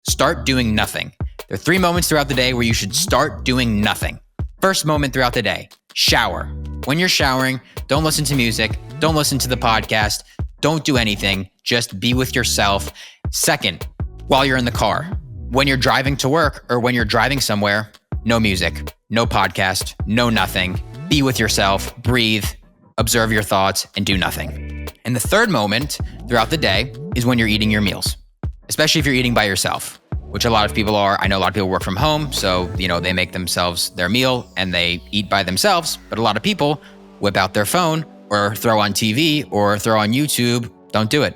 start doing nothing. There are 3 moments throughout the day where you should start doing nothing. First moment throughout the day, shower. When you're showering, don't listen to music, don't listen to the podcast, don't do anything, just be with yourself. Second, while you're in the car, when you're driving to work or when you're driving somewhere, no music, no podcast, no nothing. Be with yourself, breathe, observe your thoughts, and do nothing. And the third moment throughout the day is when you're eating your meals, especially if you're eating by yourself, which a lot of people are. I know a lot of people work from home, so they make themselves their meal and they eat by themselves. But a lot of people whip out their phone or throw on TV or throw on YouTube. Don't do it.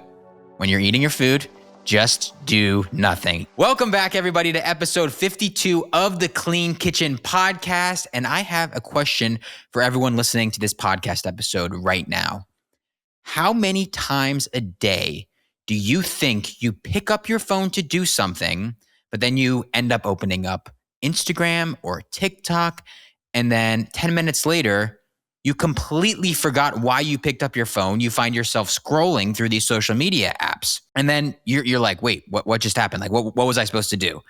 When you're eating your food, just do nothing. Welcome back, everybody, to episode 52 of the Clean Kitchen podcast. And I have a question for everyone listening to this podcast episode right now. How many times a day do you think you pick up your phone to do something, but then you end up opening up Instagram or TikTok, and then 10 minutes later, you completely forgot why you picked up your phone. You find yourself scrolling through these social media apps. And then you're like, wait, what just happened? Like, what was I supposed to do?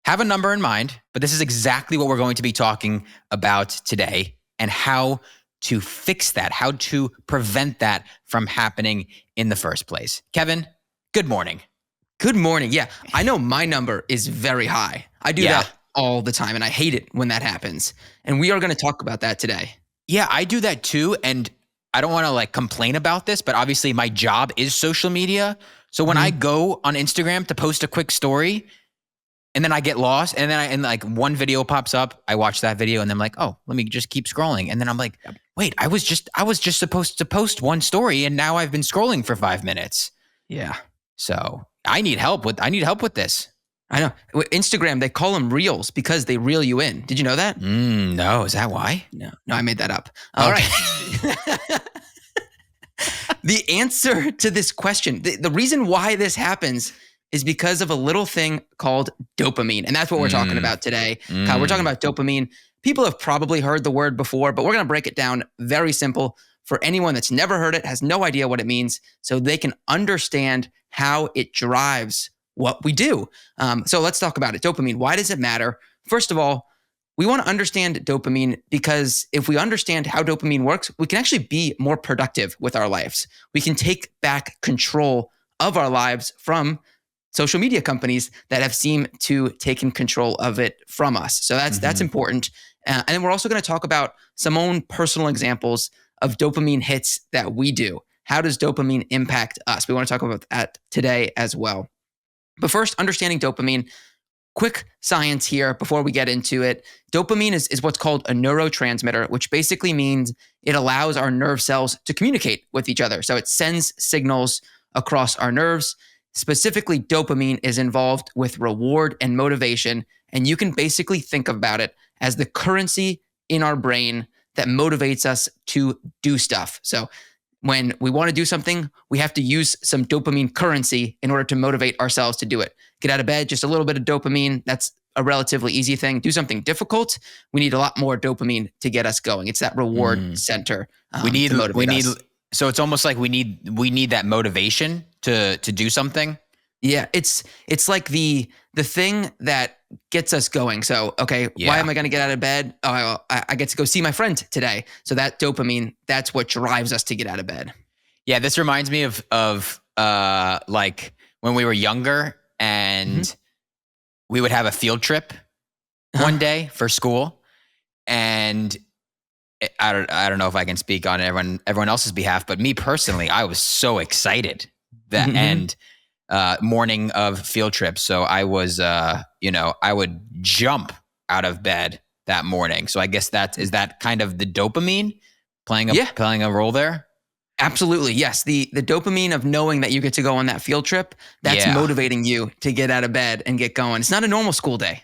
Have a number in mind, but this is exactly what we're going to be talking about today and how to fix that, how to prevent that from happening in the first place. Kevin, good morning. Good morning. Yeah, I know my number is very high. I do that all the time, and I hate it when that happens. And we are going to talk about that today. Yeah, I do that too. And I don't want to complain about this, but obviously my job is social media. So when I go on Instagram to post a quick story and then I get lost and then one video pops up, I watch that video and then I'm like, oh, let me just keep scrolling. And then I'm like, wait, I was just supposed to post one story and now I've been scrolling for 5 minutes. Yeah. So I need help with this. I know. With Instagram, they call them reels because they reel you in. Did you know that? No. Is that why? No, I made that up. All right. The answer to this question, the reason why this happens is because of a little thing called dopamine. And that's what we're talking about today. Kyle, we're talking about dopamine. People have probably heard the word before, but we're going to break it down very simple for anyone that's never heard it, has no idea what it means, so they can understand how it drives what we do. So let's talk about it. Dopamine. Why does it matter? First of all, we want to understand dopamine because if we understand how dopamine works, we can actually be more productive with our lives. We can take back control of our lives from social media companies that have seemed to taken control of it from us. So that's important. And then we're also going to talk about some own personal examples of dopamine hits that we do. How does dopamine impact us? We want to talk about that today as well. But first, understanding dopamine. Quick science here before we get into it. Dopamine is what's called a neurotransmitter, which basically means it allows our nerve cells to communicate with each other. So it sends signals across our nerves. Specifically, dopamine is involved with reward and motivation. And you can basically think about it as the currency in our brain that motivates us to do stuff. So when we want to do something, we have to use some dopamine currency in order to motivate ourselves to do it. Get out of bed, just a little bit of dopamine. That's a relatively easy thing. Do something difficult. We need a lot more dopamine to get us going. It's that reward center. We need. So it's almost like we need that motivation to do something. Yeah, it's like the thing that gets us going. So, okay, why am I going to get out of bed? Oh, I get to go see my friend today. So that dopamine, that's what drives us to get out of bed. Yeah, this reminds me of like when we were younger and we would have a field trip one day for school, and I don't know if I can speak on everyone else's behalf, but me personally, I was so excited that morning of field trip. So I was, I would jump out of bed that morning. So I guess is that kind of the dopamine playing a role there? Absolutely. Yes. The dopamine of knowing that you get to go on that field trip, that's motivating you to get out of bed and get going. It's not a normal school day.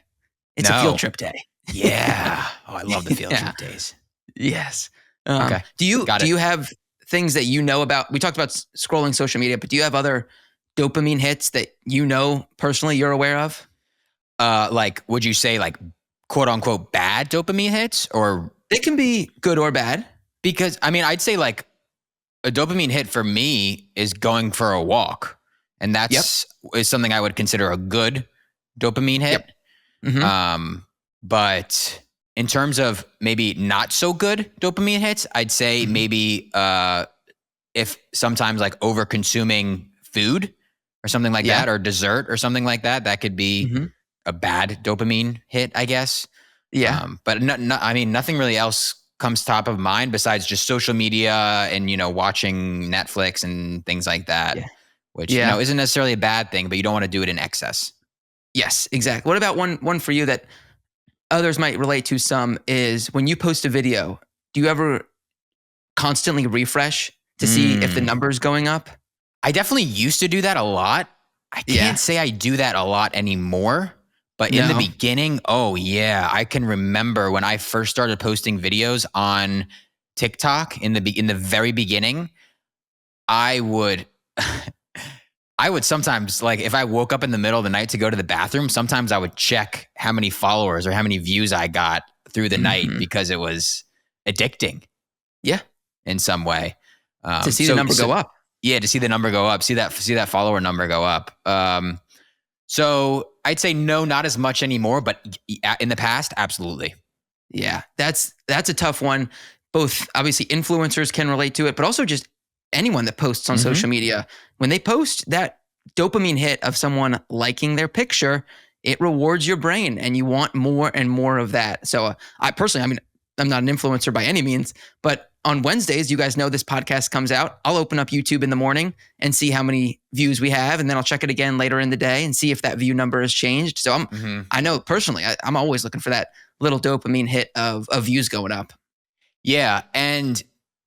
It's a field trip day. Yeah. Oh, I love the field trip days. Yes. Okay. Do you have things that you know about? We talked about scrolling social media, but do you have other dopamine hits that you know personally you're aware of? Like, would you say like quote unquote bad dopamine hits, or they can be good or bad? Because I mean, I'd say like a dopamine hit for me is going for a walk, and that's is something I would consider a good dopamine hit. Yep. Mm-hmm. But in terms of maybe not so good dopamine hits, I'd say maybe if sometimes like over consuming food or something like that, or dessert or something like that, that could be a bad dopamine hit, I guess. Yeah. But I mean, nothing really else comes top of mind besides just social media and, watching Netflix and things like that, which, isn't necessarily a bad thing, but you don't want to do it in excess. Yes, exactly. What about one for you that others might relate to some is when you post a video, do you ever constantly refresh to see if the number's going up? I definitely used to do that a lot. I can't say I do that a lot anymore, but in the beginning, oh yeah, I can remember when I first started posting videos on TikTok in the very beginning, I would sometimes, like, if I woke up in the middle of the night to go to the bathroom, sometimes I would check how many followers or how many views I got through the night because it was addicting. Yeah. In some way. To see the number go up. Yeah, to see the number go up, see that follower number go up. So I'd say no, not as much anymore, but in the past, absolutely. Yeah, that's a tough one. Both obviously influencers can relate to it, but also just anyone that posts on social media. When they post that dopamine hit of someone liking their picture, it rewards your brain and you want more and more of that. So I personally, I mean, I'm not an influencer by any means, but on Wednesdays, you guys know this podcast comes out. I'll open up YouTube in the morning and see how many views we have. And then I'll check it again later in the day and see if that view number has changed. So I know personally, I'm always looking for that little dopamine hit of views going up. Yeah. And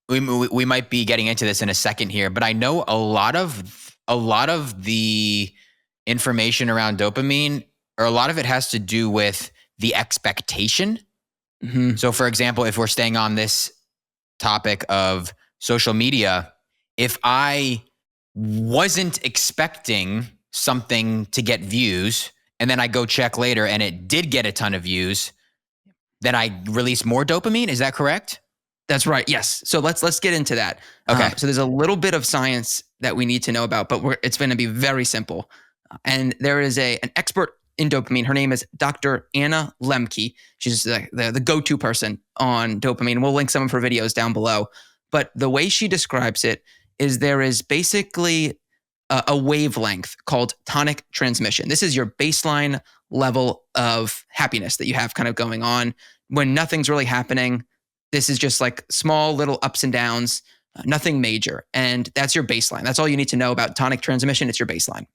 we might be getting into this in a second here, but I know a lot of the information around dopamine, or a lot of it has to do with the expectation. So for example, if we're staying on this topic of social media, if I wasn't expecting something to get views and then I go check later and it did get a ton of views, then I release more dopamine. Is that correct? That's right. Yes. So let's get into that. Okay. So there's a little bit of science that we need to know about, but it's going to be very simple. And there is an expert in dopamine. Her name is Dr. Anna Lemke. She's the go-to person on dopamine. We'll link some of her videos down below. But the way she describes it is there is basically a wavelength called tonic transmission. This is your baseline level of happiness that you have kind of going on when nothing's really happening. This is just like small little ups and downs, nothing major. And that's your baseline. That's all you need to know about tonic transmission. It's your baseline.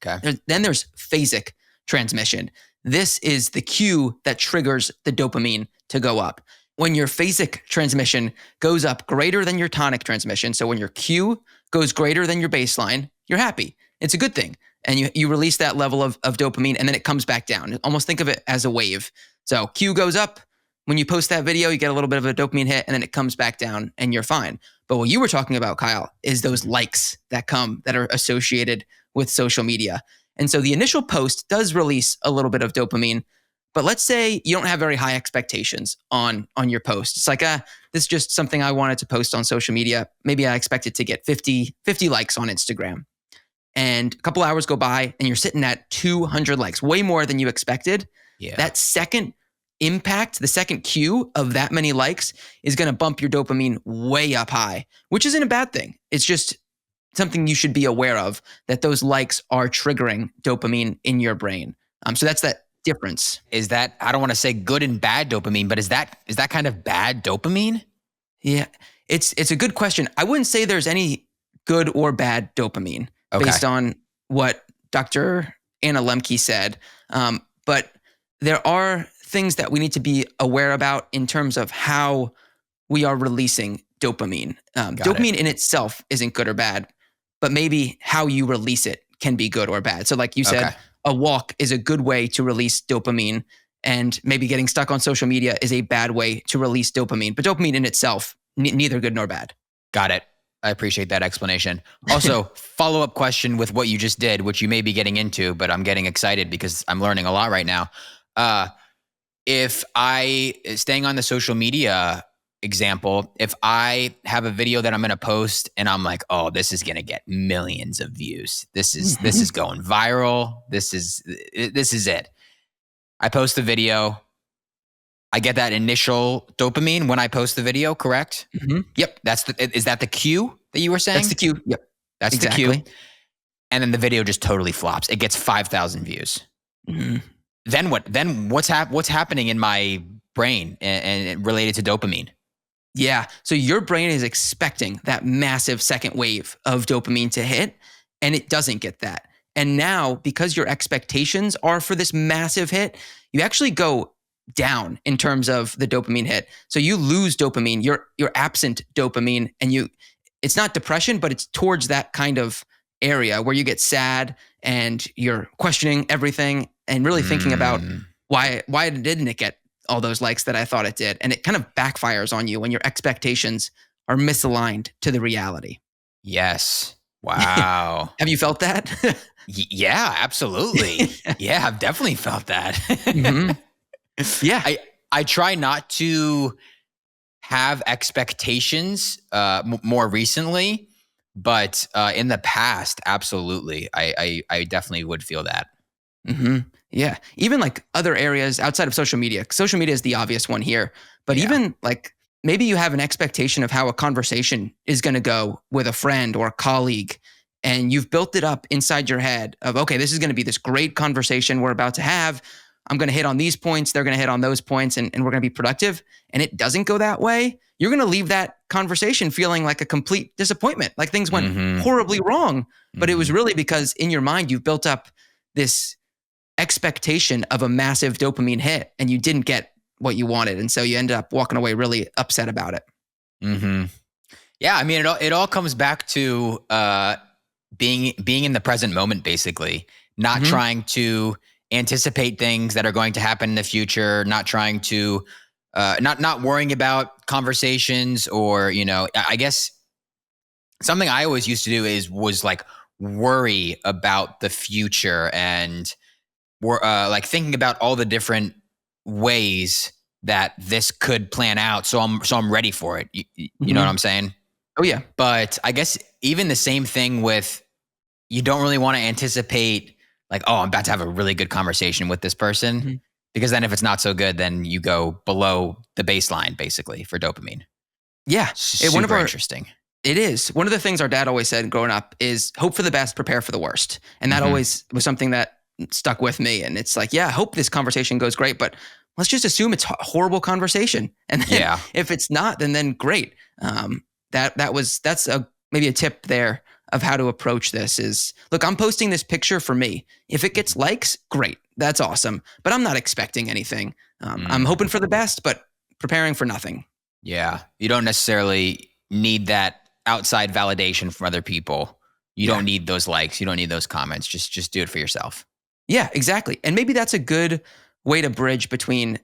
Okay. Then there's phasic transmission. This is the cue that triggers the dopamine to go up. When your phasic transmission goes up greater than your tonic transmission, so when your cue goes greater than your baseline, you're happy. It's a good thing. And you release that level of dopamine and then it comes back down. Almost think of it as a wave. So cue goes up. When you post that video, you get a little bit of a dopamine hit and then it comes back down and you're fine. But what you were talking about, Kyle, is those likes that are associated with social media. And so the initial post does release a little bit of dopamine, but let's say you don't have very high expectations on your post. It's like, this is just something I wanted to post on social media. Maybe I expected to get 50 likes on Instagram. And a couple hours go by and you're sitting at 200 likes, way more than you expected. Yeah. That second impact, the second cue of that many likes is going to bump your dopamine way up high, which isn't a bad thing. It's just something you should be aware of, that those likes are triggering dopamine in your brain. So that's that difference. Is that, I don't want to say good and bad dopamine, but is that kind of bad dopamine? Yeah, it's a good question. I wouldn't say there's any good or bad dopamine based on what Dr. Anna Lemke said. But there are things that we need to be aware about in terms of how we are releasing dopamine. Dopamine in itself isn't good or bad, but maybe how you release it can be good or bad. So like you said, a walk is a good way to release dopamine, and maybe getting stuck on social media is a bad way to release dopamine. But dopamine in itself, neither good nor bad. Got it. I appreciate that explanation. Also, follow-up question with what you just did, which you may be getting into, but I'm getting excited because I'm learning a lot right now. If staying on the social media, example, if I have a video that I'm going to post and I'm like, oh, this is going to get millions of views. This is going viral. This is it. I post the video. I get that initial dopamine when I post the video, correct? Yep. Is that the cue that you were saying? That's the cue. Yep. That's exactly the cue. And then the video just totally flops. It gets 5,000 views. Then what? Then what's happening in my brain and related to dopamine? Yeah. So your brain is expecting that massive second wave of dopamine to hit, and it doesn't get that. And now, because your expectations are for this massive hit, you actually go down in terms of the dopamine hit. So you lose dopamine, you're absent dopamine, and it's not depression, but it's towards that kind of area where you get sad and you're questioning everything and really thinking about why didn't it get all those likes that I thought it did? And it kind of backfires on you when your expectations are misaligned to the reality. Yes. Wow. Have you felt that? Yeah, absolutely. Yeah, I've definitely felt that. Yeah. I try not to have expectations more recently, but in the past, absolutely. I definitely would feel that. Yeah. Even like other areas outside of social media. Social media is the obvious one here. But even like maybe you have an expectation of how a conversation is going to go with a friend or a colleague, and you've built it up inside your head of, okay, this is going to be this great conversation we're about to have. I'm going to hit on these points. They're going to hit on those points, and we're going to be productive. And it doesn't go that way. You're going to leave that conversation feeling like a complete disappointment, like things went horribly wrong. But it was really because in your mind, you've built up this expectation of a massive dopamine hit, and you didn't get what you wanted. And so you ended up walking away really upset about it. Yeah. I mean, it all comes back to being in the present moment, basically, not trying to anticipate things that are going to happen in the future, not trying to, not worrying about conversations or, I guess something I always used to do was like worry about the future and like thinking about all the different ways that this could plan out. So I'm ready for it. You know what I'm saying? Oh yeah. But I guess even the same thing with, you don't really want to anticipate like, oh, I'm about to have a really good conversation with this person, because then if it's not so good, then you go below the baseline basically for dopamine. Yeah. Super interesting. It is. One of the things our dad always said growing up is hope for the best, prepare for the worst. And that always was something that stuck with me. And it's like, yeah, I hope this conversation goes great, but let's just assume it's a horrible conversation. And then if it's not, then great. That's maybe a tip there of how to approach this is, look, I'm posting this picture for me. If it gets likes, great. That's awesome. But I'm not expecting anything. I'm hoping for the best, but preparing for nothing. Yeah. You don't necessarily need that outside validation from other people. You don't need those likes. You don't need those comments. Just do it for yourself. Yeah, exactly. And maybe that's a good way to bridge between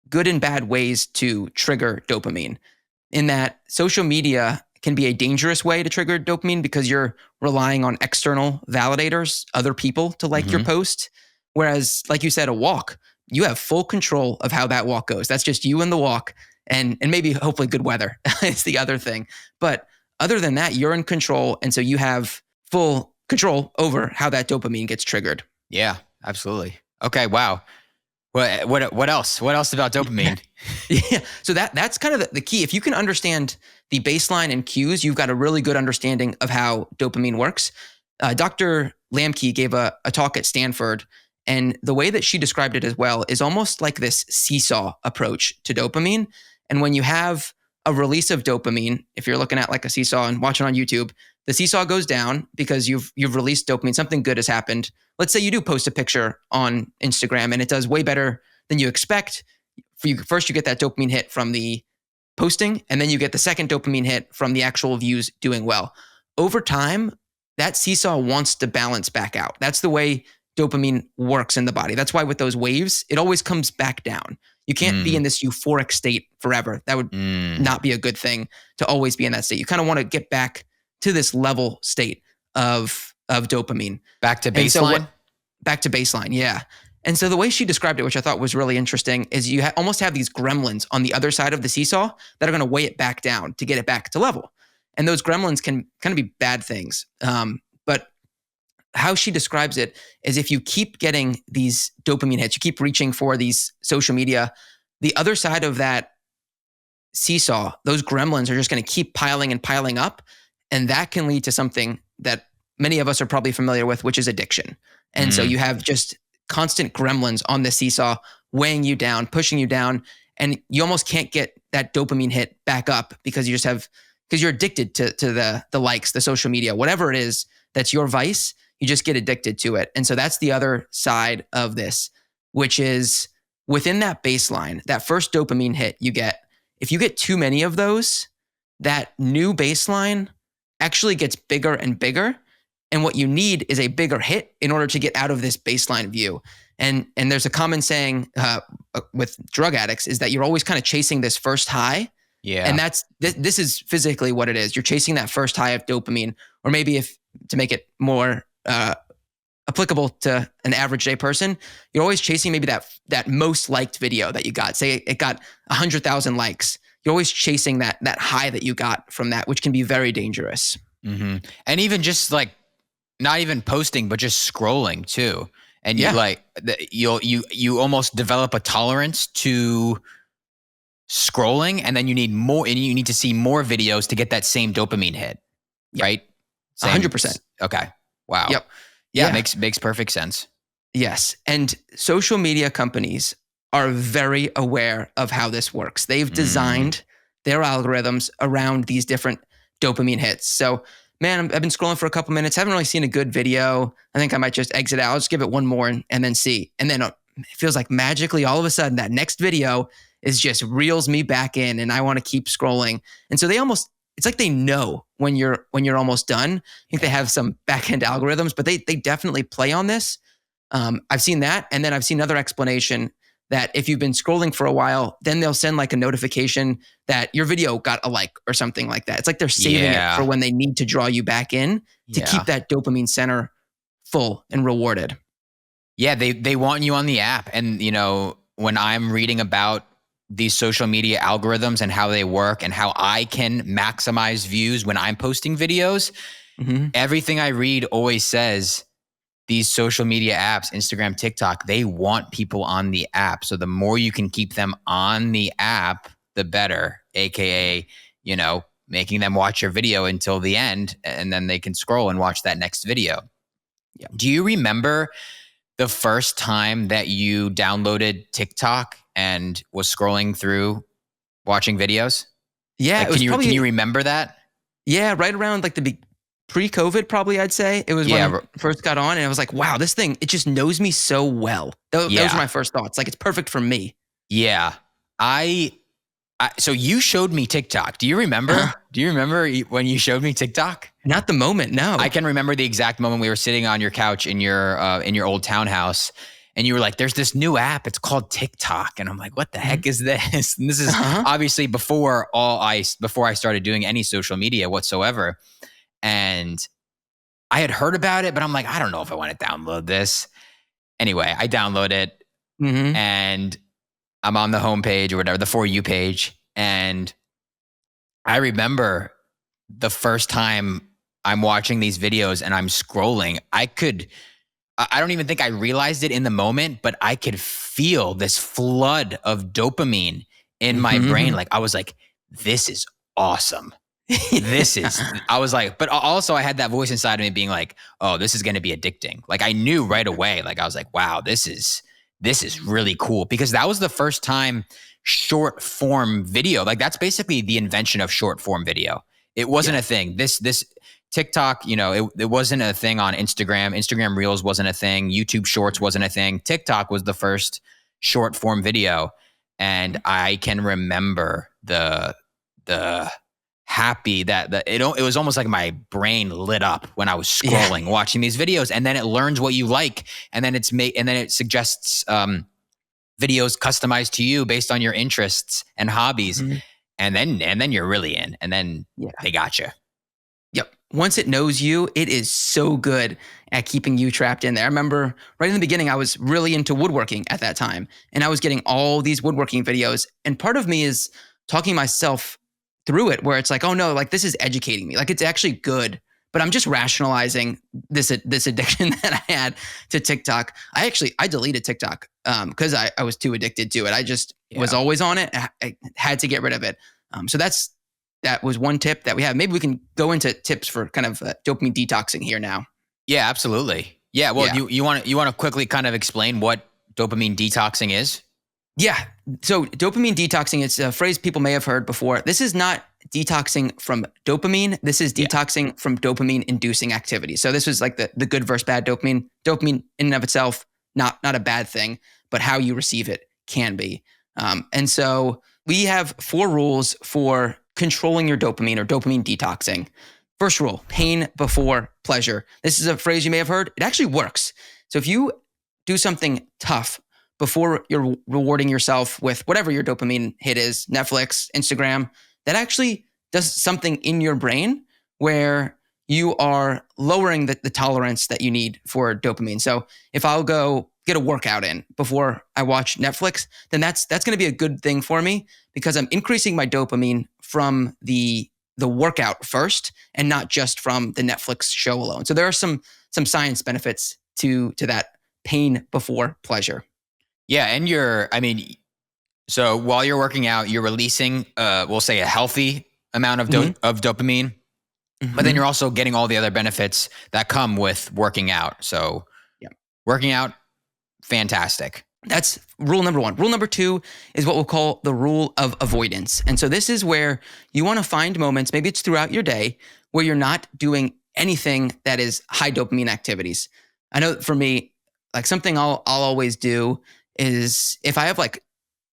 good and bad ways to trigger dopamine, in that social media can be a dangerous way to trigger dopamine because you're relying on external validators, other people to like your post. Whereas, like you said, a walk, you have full control of how that walk goes. That's just you and the walk, and maybe hopefully good weather is the other thing. But other than that, you're in control. And so you have full control over how that dopamine gets triggered. Yeah, absolutely. Okay. Wow. What else? What else about dopamine? Yeah. So that's kind of the key. If you can understand the baseline and cues, you've got a really good understanding of how dopamine works. Dr. Lamke gave a talk at Stanford, and the way that she described it as well is almost like this seesaw approach to dopamine. And when you have a release of dopamine, if you're looking at like a seesaw and watching on YouTube, the seesaw goes down because you've released dopamine, something good has happened. Let's say you do post a picture on Instagram and it does way better than you expect. First, you get that dopamine hit from the posting, and then you get the second dopamine hit from the actual views doing well. Over time, that seesaw wants to balance back out. That's the way dopamine works in the body. That's why with those waves, it always comes back down. You can't be in this euphoric state forever. That would not be a good thing to always be in that state. You kind of want to get back to this level state of dopamine. Back to baseline? Back to baseline, yeah. And so the way she described it, which I thought was really interesting, is you almost have these gremlins on the other side of the seesaw that are going to weigh it back down to get it back to level. And those gremlins can kind of be bad things. But how she describes it is if you keep getting these dopamine hits, you keep reaching for these social media, the other side of that seesaw, those gremlins are just going to keep piling and piling up. And that can lead to something that many of us are probably familiar with, which is addiction. And so you have just constant gremlins on the seesaw weighing you down, pushing you down, and you almost can't get that dopamine hit back up because you're addicted to the likes, the social media, whatever it is that's your vice, you just get addicted to it. And so that's the other side of this, which is within that baseline, that first dopamine hit you get, if you get too many of those, that new baseline actually gets bigger and bigger. And what you need is a bigger hit in order to get out of this baseline view. And there's a common saying with drug addicts is that you're always kind of chasing this first high. Yeah. And this is physically what it is. You're chasing that first high of dopamine, or maybe if to make it more applicable to an average day person, you're always chasing maybe that most liked video that you got. Say it got 100,000 likes. You're always chasing that high that you got from that, which can be very dangerous. Mm-hmm. And even just like not even posting, but just scrolling too. And you almost develop a tolerance to scrolling, and then you need more, and you need to see more videos to get that same dopamine hit, right? 100%. Okay. Wow. Yep. Yeah. Makes perfect sense. Yes. And social media companies are very aware of how this works. They've designed their algorithms around these different dopamine hits. So, man, I've been scrolling for a couple minutes. Haven't really seen a good video. I think I might just exit out. I'll just give it one more and then see. And then it feels like magically all of a sudden that next video is just reels me back in, and I want to keep scrolling. And so it's like they know when you're almost done. I think they have some back-end algorithms, but they definitely play on this. I've seen that. And then I've seen another explanation that if you've been scrolling for a while, then they'll send like a notification that your video got a like or something like that. It's like they're saving it for when they need to draw you back in to keep that dopamine center full and rewarded. Yeah, they want you on the app. And, when I'm reading about these social media algorithms and how they work and how I can maximize views when I'm posting videos, everything I read always says these social media apps, Instagram, TikTok, they want people on the app. So the more you can keep them on the app, the better, AKA, making them watch your video until the end, and then they can scroll and watch that next video. Yeah. Do you remember the first time that you downloaded TikTok and was scrolling through watching videos? Yeah. Can you remember that? Yeah. Right around like the pre-COVID, probably, I'd say. It was when I first got on, and I was like, wow, this thing, it just knows me so well. Those were my first thoughts. Like, it's perfect for me. Yeah. So you showed me TikTok. Do you remember? Do you remember when you showed me TikTok? Not the moment, no. I can remember the exact moment we were sitting on your couch in your old townhouse, and you were like, "There's this new app. It's called TikTok," and I'm like, "What the heck is this?" And this is obviously before I started doing any social media whatsoever, and I had heard about it, but I'm like, I don't know if I want to download this. Anyway, I download it, and I'm on the homepage or whatever, the For You page. And I remember the first time I'm watching these videos and I'm scrolling, I don't even think I realized it in the moment, but I could feel this flood of dopamine in my brain. Like, I was like, this is awesome. I was like, but also I had that voice inside of me being like, oh, this is going to be addicting. Like, I knew right away, like, I was like, wow, this is really cool, because that was the first time short form video, like, that's basically the invention of short form video. It wasn't a thing. This TikTok, it wasn't a thing on Instagram. Instagram Reels wasn't a thing. YouTube Shorts wasn't a thing. TikTok was the first short form video. And I can remember the happy that it was almost like my brain lit up when I was scrolling, watching these videos, and then it learns what you like, and then it suggests videos customized to you based on your interests and hobbies, and then you're really in, and then they got you. Yep, once it knows you, it is so good at keeping you trapped in there. I remember right in the beginning, I was really into woodworking at that time, and I was getting all these woodworking videos. And part of me is talking myself through it, where it's like, oh no, like this is educating me. Like it's actually good, but I'm just rationalizing this addiction that I had to TikTok. I deleted TikTok because I was too addicted to it. I just was always on it. I had to get rid of it. So that was one tip that we have. Maybe we can go into tips for kind of dopamine detoxing here now. Yeah, absolutely. Yeah. Well, you want to quickly kind of explain what dopamine detoxing is? Yeah. So dopamine detoxing, it's a phrase people may have heard before. This is not detoxing from dopamine. This is detoxing from dopamine inducing activity. So this was like the good versus bad dopamine. Dopamine in and of itself, not a bad thing, but how you receive it can be. And so we have 4 rules for controlling your dopamine or dopamine detoxing. First rule, pain before pleasure. This is a phrase you may have heard. It actually works. So if you do something tough before you're rewarding yourself with whatever your dopamine hit is, Netflix, Instagram, that actually does something in your brain where you are lowering the tolerance that you need for dopamine. So if I'll go get a workout in before I watch Netflix, then that's going to be a good thing for me because I'm increasing my dopamine from the workout first and not just from the Netflix show alone. So there are some science benefits to that pain before pleasure. Yeah, and so while you're working out, you're releasing, we'll say, a healthy amount of of dopamine, but then you're also getting all the other benefits that come with working out. So, working out, fantastic. That's rule number 1. Rule number 2 is what we'll call the rule of avoidance. And so this is where you want to find moments, maybe it's throughout your day, where you're not doing anything that is high dopamine activities. I know for me, like something I'll always do is if I have like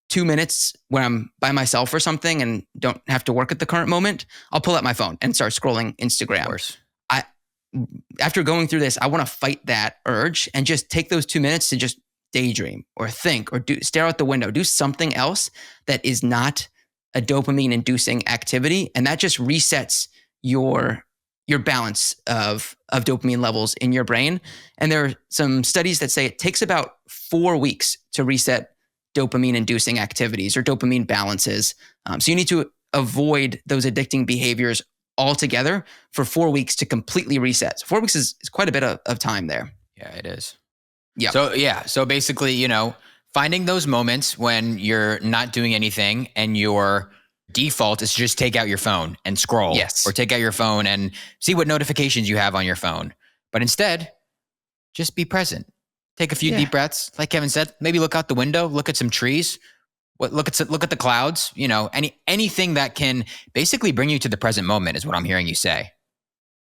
2 minutes where I'm by myself or something and don't have to work at the current moment, I'll pull out my phone and start scrolling Instagram. Of course. After going through this, I want to fight that urge and just take those 2 minutes to just daydream or think or stare out the window, do something else that is not a dopamine inducing activity. And that just resets your balance of dopamine levels in your brain. And there are some studies that say it takes about 4 weeks to reset dopamine inducing activities or dopamine balances. So you need to avoid those addicting behaviors altogether for 4 weeks to completely reset. So 4 weeks is quite a bit of time there. Yeah, it is. Yeah. So basically, finding those moments when you're not doing anything and your default is to just take out your phone and scroll. Yes. Or take out your phone and see what notifications you have on your phone. But instead, just be present. Take a few deep breaths. Like Kevin said, maybe look out the window, look at some trees, look at the clouds, anything that can basically bring you to the present moment is what I'm hearing you say.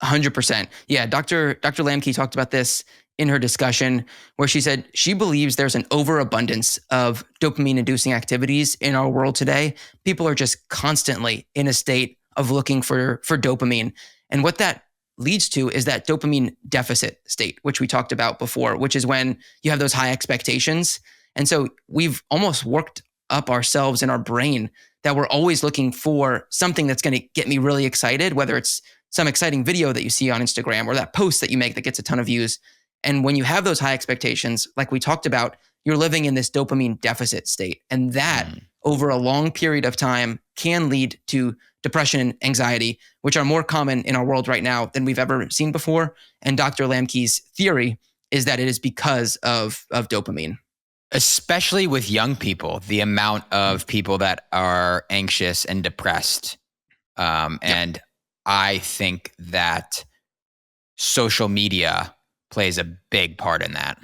100%. Yeah. Dr. Lamke talked about this in her discussion where she said she believes there's an overabundance of dopamine inducing activities in our world today. People are just constantly in a state of looking for dopamine. And what that leads to is that dopamine deficit state, which we talked about before, which is when you have those high expectations. And so we've almost worked up ourselves in our brain that we're always looking for something that's going to get me really excited, whether it's some exciting video that you see on Instagram or that post that you make that gets a ton of views. And when you have those high expectations, like we talked about, you're living in this dopamine deficit state. And that over a long period of time can lead to depression and anxiety, which are more common in our world right now than we've ever seen before. And Dr. Lamke's theory is that it is because of dopamine. Especially with young people, the amount of people that are anxious and depressed. And I think that social media plays a big part in that.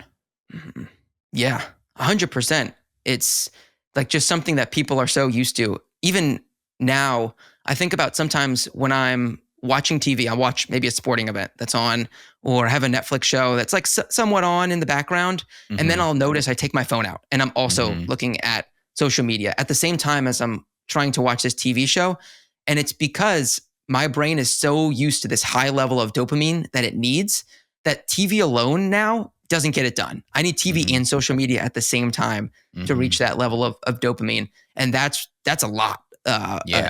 Yeah, 100%. It's like just something that people are so used to. Even now, I think about sometimes when I'm watching TV, I watch maybe a sporting event that's on or have a Netflix show that's like somewhat on in the background. And then I'll notice I take my phone out and I'm also looking at social media at the same time as I'm trying to watch this TV show. And it's because my brain is so used to this high level of dopamine that it needs that TV alone now doesn't get it done. I need TV and social media at the same time to reach that level of dopamine. And that's a lot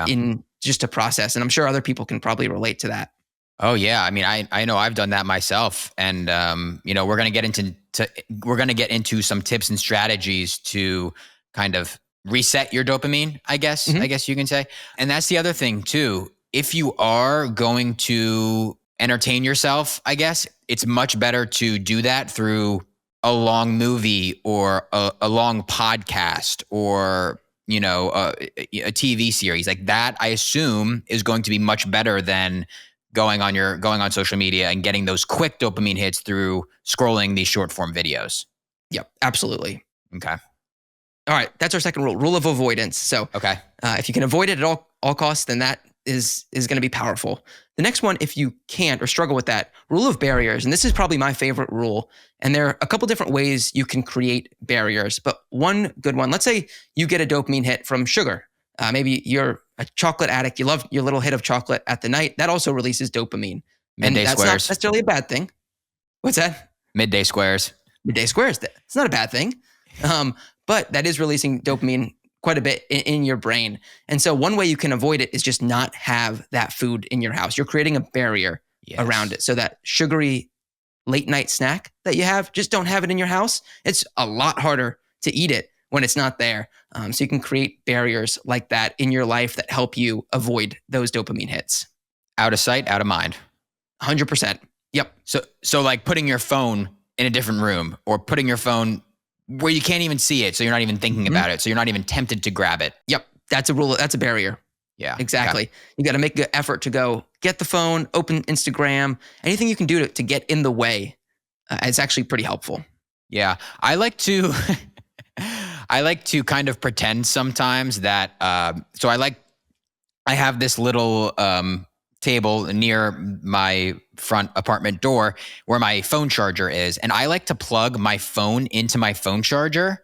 in just a process. And I'm sure other people can probably relate to that. Oh yeah, I mean, I know I've done that myself, and we're gonna get into some tips and strategies to kind of reset your dopamine. Hmm. I guess you can say, and that's the other thing too. If you are going to entertain yourself, I guess it's much better to do that through a long movie or a long podcast or a TV series like that. I assume is going to be much better than going on social media and getting those quick dopamine hits through scrolling these short form videos. Yep, absolutely. Okay. All right, that's our second rule of avoidance. So Okay. if you can avoid it at all costs, then that is going to be powerful. The next one, if you can't or struggle with that, rule of barriers, and this is probably my favorite rule. And there are a couple different ways you can create barriers, but one good one. Let's say you get a dopamine hit from sugar. Maybe you're a chocolate addict. You love your little hit of chocolate at the night. That also releases dopamine, and Midday that's not squares. necessarily a bad thing. What's that? Midday squares. Midday squares. It's not a bad thing. But that is releasing dopamine quite a bit in your brain. And so one way you can avoid it is just not have that food in your house. You're creating a barrier around it. So that sugary late night snack that you have, just don't have it in your house. It's a lot harder to eat it when it's not there. So you can create barriers like that in your life that help you avoid those dopamine hits. Out of sight, out of mind. 100%. Yep. So like putting your phone in a different room or putting your phone where you can't even see it. So you're not even thinking about it. So you're not even tempted to grab it. Yep. That's a rule. That's a barrier. Yeah. Exactly. You got to make an effort to go get the phone, open Instagram, anything you can do to get in the way. It's actually pretty helpful. Yeah. I like to kind of pretend sometimes that, I have this little, table near my front apartment door where my phone charger is. And I like to plug my phone into my phone charger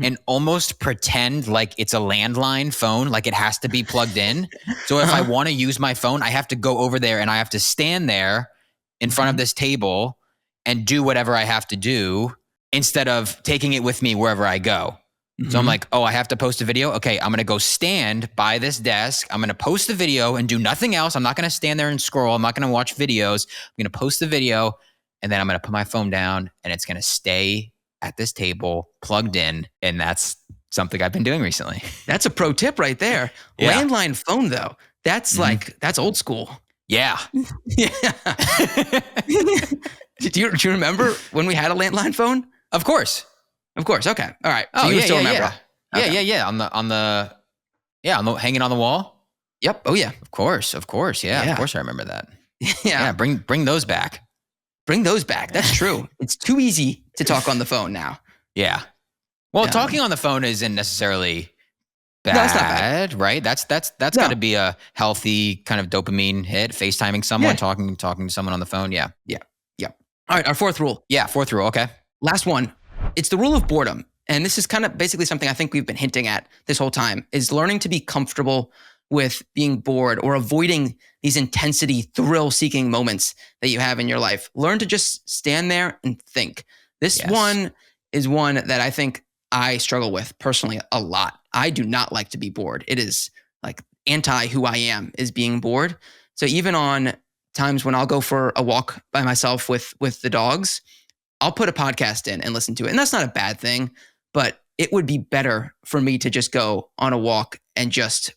and almost pretend like it's a landline phone, like it has to be plugged in. So if I want to use my phone, I have to go over there and I have to stand there in front of this table and do whatever I have to do instead of taking it with me wherever I go. So I'm like, oh, I have to post a video. Okay, I'm going to go stand by this desk. I'm going to post the video and do nothing else. I'm not going to stand there and scroll. I'm not going to watch videos. I'm going to post the video and then I'm going to put my phone down and it's going to stay at this table plugged in. And that's something I've been doing recently. That's a pro tip right there. Yeah. Landline phone, though, that's that's old school. Yeah. Yeah. do you remember when we had a landline phone? Of course. Of course. Okay. All right. So Oh, you yeah, still yeah, remember? yeah. Okay. Yeah. On the hanging on the wall. Yep. Oh, yeah. Of course. Yeah. Yeah. Of course I remember that. Yeah. Yeah. Bring those back. Bring those back. That's true. It's too easy to talk on the phone now. Yeah. Well, Yeah. talking on the phone isn't necessarily bad, No, it's not bad. right? That's No. got to be a healthy kind of dopamine hit. FaceTiming someone, Yeah. talking to someone on the phone. Yeah. Yeah. All right. Our fourth rule. Yeah. Fourth rule. Okay. Last one. It's the rule of boredom. And this is kind of basically something I think we've been hinting at this whole time is learning to be comfortable with being bored or avoiding these intensity, thrill-seeking moments that you have in your life. Learn to just stand there and think. This one is one that I think I struggle with personally a lot. I do not like to be bored. It is like anti who I am is being bored. So even on times when I'll go for a walk by myself with the dogs, I'll put a podcast in and listen to it. And that's not a bad thing, but it would be better for me to just go on a walk and just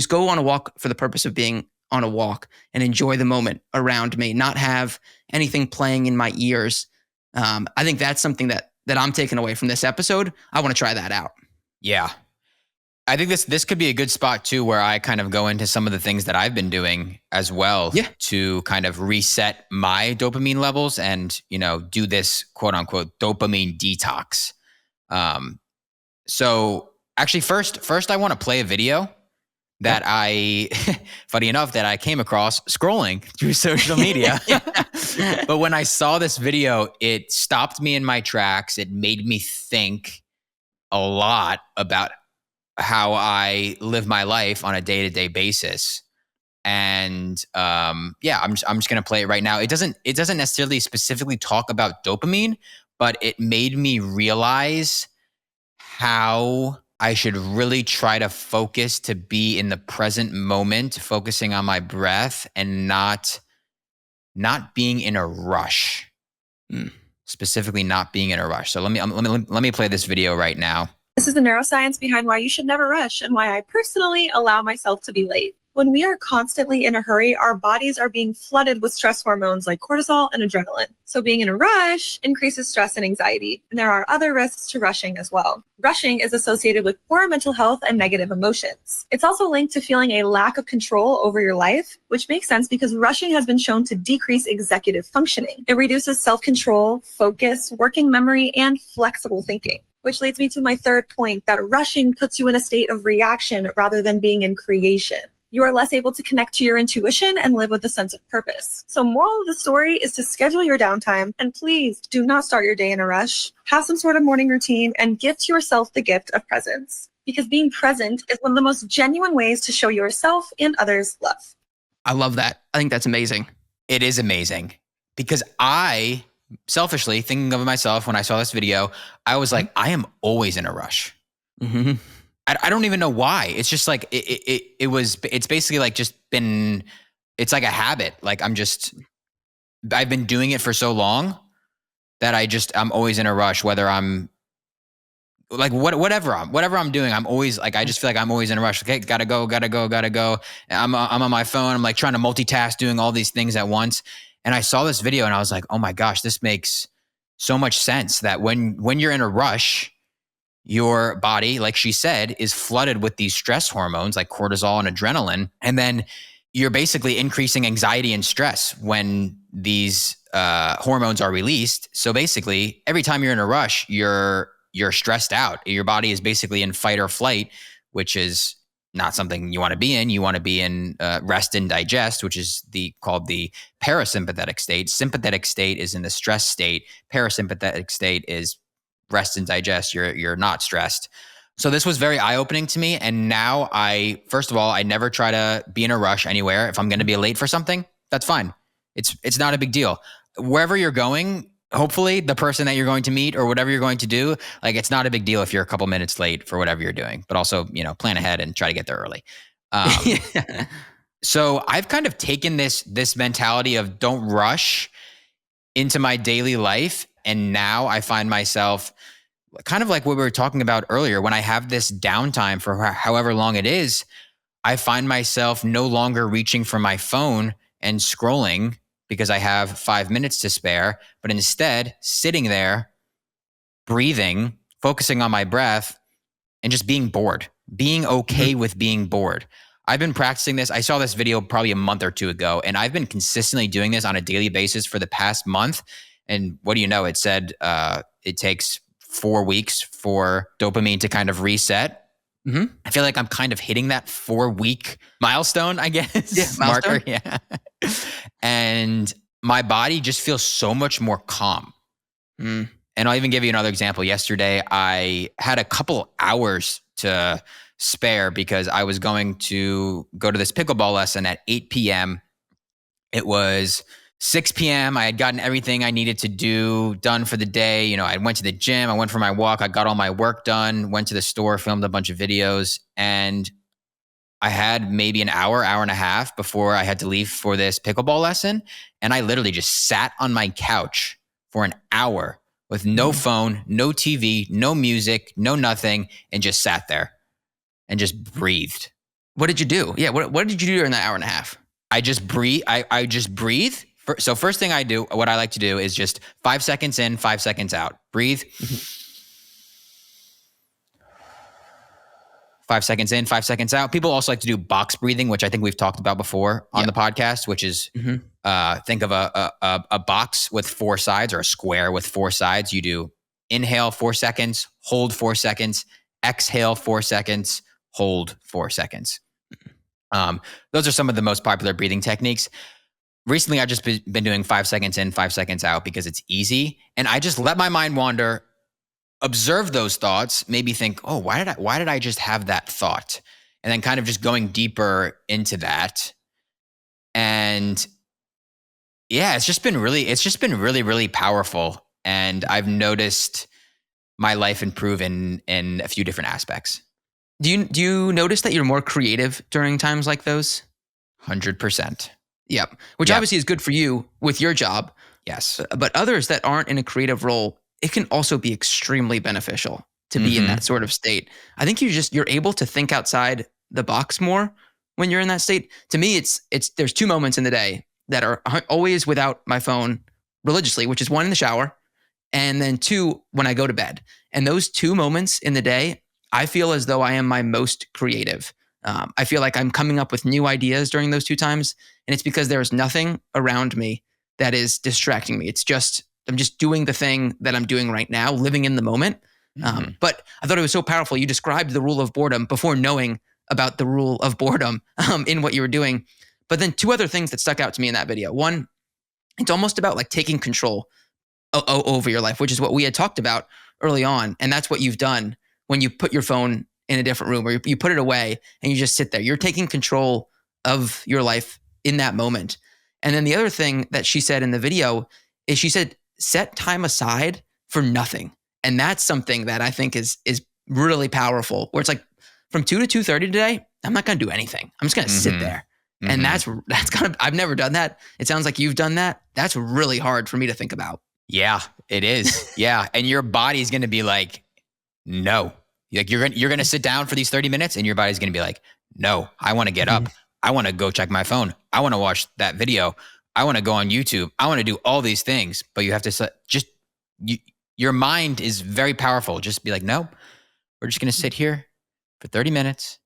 go on a walk for the purpose of being on a walk and enjoy the moment around me, not have anything playing in my ears. I think that's something that I'm taking away from this episode. I want to try that out. Yeah. I think this could be a good spot too, where I kind of go into some of the things that I've been doing as well to kind of reset my dopamine levels and, do this quote unquote dopamine detox. So actually first I want to play a video that funny enough, that I came across scrolling through social media. But when I saw this video, it stopped me in my tracks. It made me think a lot about how I live my life on a day-to-day basis. And I'm just gonna play it right now. It doesn't necessarily specifically talk about dopamine, but it made me realize how I should really try to focus to be in the present moment, focusing on my breath and not not being in a rush. Specifically not being in a rush. So let me play this video right now. This is the neuroscience behind why you should never rush and why I personally allow myself to be late. When we are constantly in a hurry, our bodies are being flooded with stress hormones like cortisol and adrenaline. So being in a rush increases stress and anxiety. And there are other risks to rushing as well. Rushing is associated with poor mental health and negative emotions. It's also linked to feeling a lack of control over your life, which makes sense because rushing has been shown to decrease executive functioning. It reduces self-control, focus, working memory, and flexible thinking. Which leads me to my third point, that rushing puts you in a state of reaction rather than being in creation. You are less able to connect to your intuition and live with a sense of purpose. So moral of the story is to schedule your downtime, and please do not start your day in a rush. Have some sort of morning routine and gift yourself the gift of presence, because being present is one of the most genuine ways to show yourself and others love. I love that. I think that's amazing. It is amazing because I, selfishly thinking of myself when I saw this video, I was like, I am always in a rush. Mm-hmm. I don't even know why. It's just like, it's basically like just been, it's like a habit. Like I've been doing it for so long that I'm always in a rush, whether I'm like, whatever I'm doing, I'm always like, I just feel like I'm always in a rush. Okay, gotta go. I'm on my phone. I'm like trying to multitask, doing all these things at once. And I saw this video and I was like, oh my gosh, this makes so much sense that when you're in a rush, your body, like she said, is flooded with these stress hormones like cortisol and adrenaline. And then you're basically increasing anxiety and stress when these hormones are released. So basically, every time you're in a rush, you're stressed out. Your body is basically in fight or flight, which is not something you want to be in. You want to be in rest and digest, which is called the parasympathetic state. Sympathetic state is in the stress state. Parasympathetic state is rest and digest. You're not stressed. So this was very eye-opening to me. And now first of all, I never try to be in a rush anywhere. If I'm going to be late for something, that's fine. It's not a big deal. Wherever you're going, hopefully the person that you're going to meet or whatever you're going to do, like it's not a big deal if you're a couple minutes late for whatever you're doing, but also, plan ahead and try to get there early. So I've kind of taken this mentality of don't rush into my daily life. And now I find myself kind of like what we were talking about earlier. When I have this downtime for however long it is, I find myself no longer reaching for my phone and scrolling because I have 5 minutes to spare, but instead sitting there, breathing, focusing on my breath, and just being bored, being okay with being bored. I've been practicing this. I saw this video probably a month or two ago, and I've been consistently doing this on a daily basis for the past month. And what do you know? It said it takes 4 weeks for dopamine to kind of reset. Mm-hmm. I feel like I'm kind of hitting that 4-week milestone, I guess. Yeah, milestone. Marker, yeah. And my body just feels so much more calm. And I'll even give you another example. Yesterday, I had a couple hours to spare because I was going to go to this pickleball lesson at 8 p.m. It was 6 p.m. I had gotten everything I needed to do done for the day. I went to the gym. I went for my walk. I got all my work done, went to the store, filmed a bunch of videos. And I had maybe an hour and a half before I had to leave for this pickleball lesson. And I literally just sat on my couch for an hour with no phone, no TV, no music, no nothing, and just sat there and just breathed. What did you do? Yeah, what did you do during that hour and a half? I just breathe. I just breathe. So first thing I do, what I like to do is just 5 seconds in, 5 seconds out. Breathe. 5 seconds in, 5 seconds out. People also like to do box breathing, which I think we've talked about before on the podcast, which is think of a box with 4 sides or a square with 4 sides. You do inhale 4 seconds, hold 4 seconds, exhale 4 seconds, hold 4 seconds. Those are some of the most popular breathing techniques. Recently, I've just been doing 5 seconds in, 5 seconds out because it's easy. And I just let my mind wander, observe those thoughts, maybe think, oh, why did I just have that thought? And then kind of just going deeper into that. And yeah, it's just been really, really powerful. And I've noticed my life improve in a few different aspects. Do you notice that you're more creative during times like those? 100%. Yep. Which Yep. obviously is good for you with your job. Yes. But others that aren't in a creative role, it can also be extremely beneficial to be in that sort of state. I think you're able to think outside the box more when you're in that state. To me, it's there's 2 moments in the day that are always without my phone religiously, which is 1 in the shower and then 2 when I go to bed. And those 2 moments in the day, I feel as though I am my most creative. I feel like I'm coming up with new ideas during those 2 times, and it's because there's nothing around me that is distracting me. I'm just doing the thing that I'm doing right now, living in the moment. But I thought it was so powerful. You described the rule of boredom before knowing about the rule of boredom in what you were doing. But then 2 other things that stuck out to me in that video. One, it's almost about like taking control over your life, which is what we had talked about early on. And that's what you've done when you put your phone in a different room, or you put it away and you just sit there. You're taking control of your life in that moment. And then the other thing that she said in the video is she said, set time aside for nothing. And that's something that I think is really powerful, where it's like from 2 to 2:30 today, I'm not going to do anything. I'm just going to sit there. And that's kind of, I've never done that. It sounds like you've done that. That's really hard for me to think about. Yeah, it is. Yeah. And your body's going to be like, no. Like you're going to sit down for these 30 minutes and your body's going to be like, no, I want to get up. I want to go check my phone. I want to watch that video. I want to go on YouTube. I want to do all these things, but you have to your mind is very powerful. Just be like, no, we're just going to sit here for 30 minutes,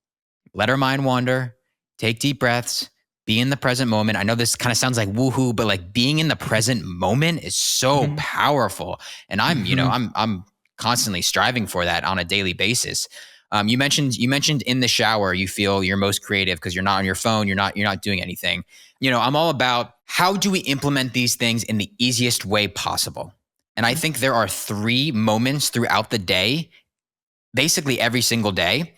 let our mind wander, take deep breaths, be in the present moment. I know this kind of sounds like woohoo, but like being in the present moment is so powerful. And I'm constantly striving for that on a daily basis. You mentioned in the shower, you feel you're most creative because you're not on your phone. You're not doing anything. I'm all about how do we implement these things in the easiest way possible. And I think there are 3 moments throughout the day, basically every single day,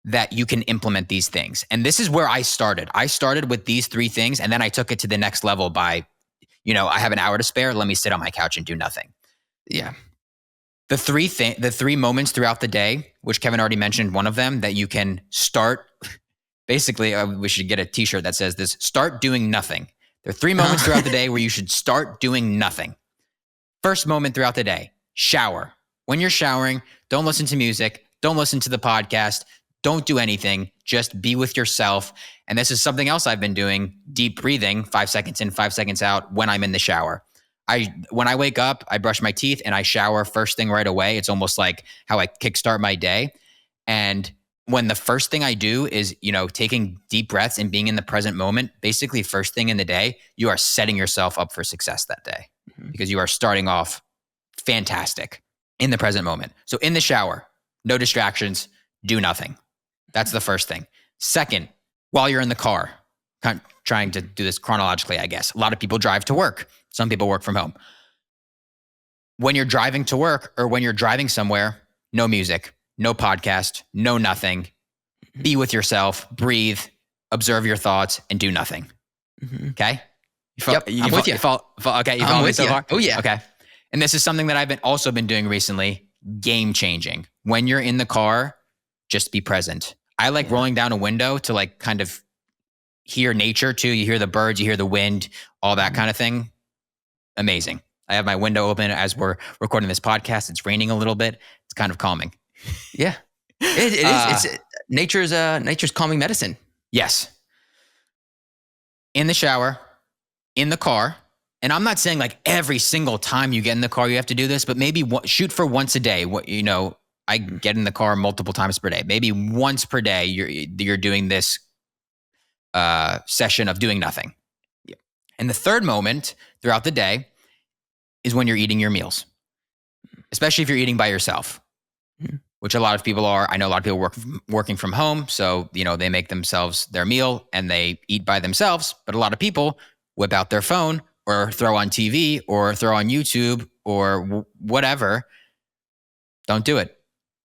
that you can implement these things. And this is where I started. I started with these 3 things, and then I took it to the next level by, I have an hour to spare. Let me sit on my couch and do nothing. Yeah. The 3 moments throughout the day, which Kevin already mentioned, one of them that you can start. Basically, we should get a T-shirt that says this: start doing nothing. There are 3 moments throughout the day where you should start doing nothing. First moment throughout the day, shower. When you're showering, don't listen to music. Don't listen to the podcast. Don't do anything. Just be with yourself. And this is something else I've been doing: deep breathing, 5 seconds in, 5 seconds out when I'm in the shower. When I wake up, I brush my teeth and I shower first thing right away. It's almost like how I kickstart my day. And when the first thing I do is, taking deep breaths and being in the present moment, basically first thing in the day, you are setting yourself up for success that day because you are starting off fantastic in the present moment. So in the shower, no distractions, do nothing. That's the first thing. Second, while you're in the car, kind of trying to do this chronologically, I guess. A lot of people drive to work. Some people work from home. When you're driving to work or when you're driving somewhere, no music, no podcast, no nothing. Be with yourself, breathe, observe your thoughts, and do nothing. Okay? I'm with you. Okay, you follow me so far? Oh, yeah. Okay. And this is something that I've also been doing recently, game changing. When you're in the car, just be present. I like rolling down a window to like kind of hear nature too. You hear the birds, you hear the wind, all that kind of thing. Amazing. I have my window open as we're recording this podcast. It's raining a little bit. It's kind of calming. Yeah, it is. It's nature's calming medicine. Yes. In the shower, in the car, and I'm not saying like every single time you get in the car you have to do this, but maybe shoot for once a day. I get in the car multiple times per day. Maybe once per day you're doing this session of doing nothing. Yeah. And the third moment throughout the day is when you're eating your meals, especially if you're eating by yourself, which a lot of people are. I know a lot of people working from home, so they make themselves their meal and they eat by themselves. But a lot of people whip out their phone or throw on TV or throw on YouTube or whatever. Don't do it.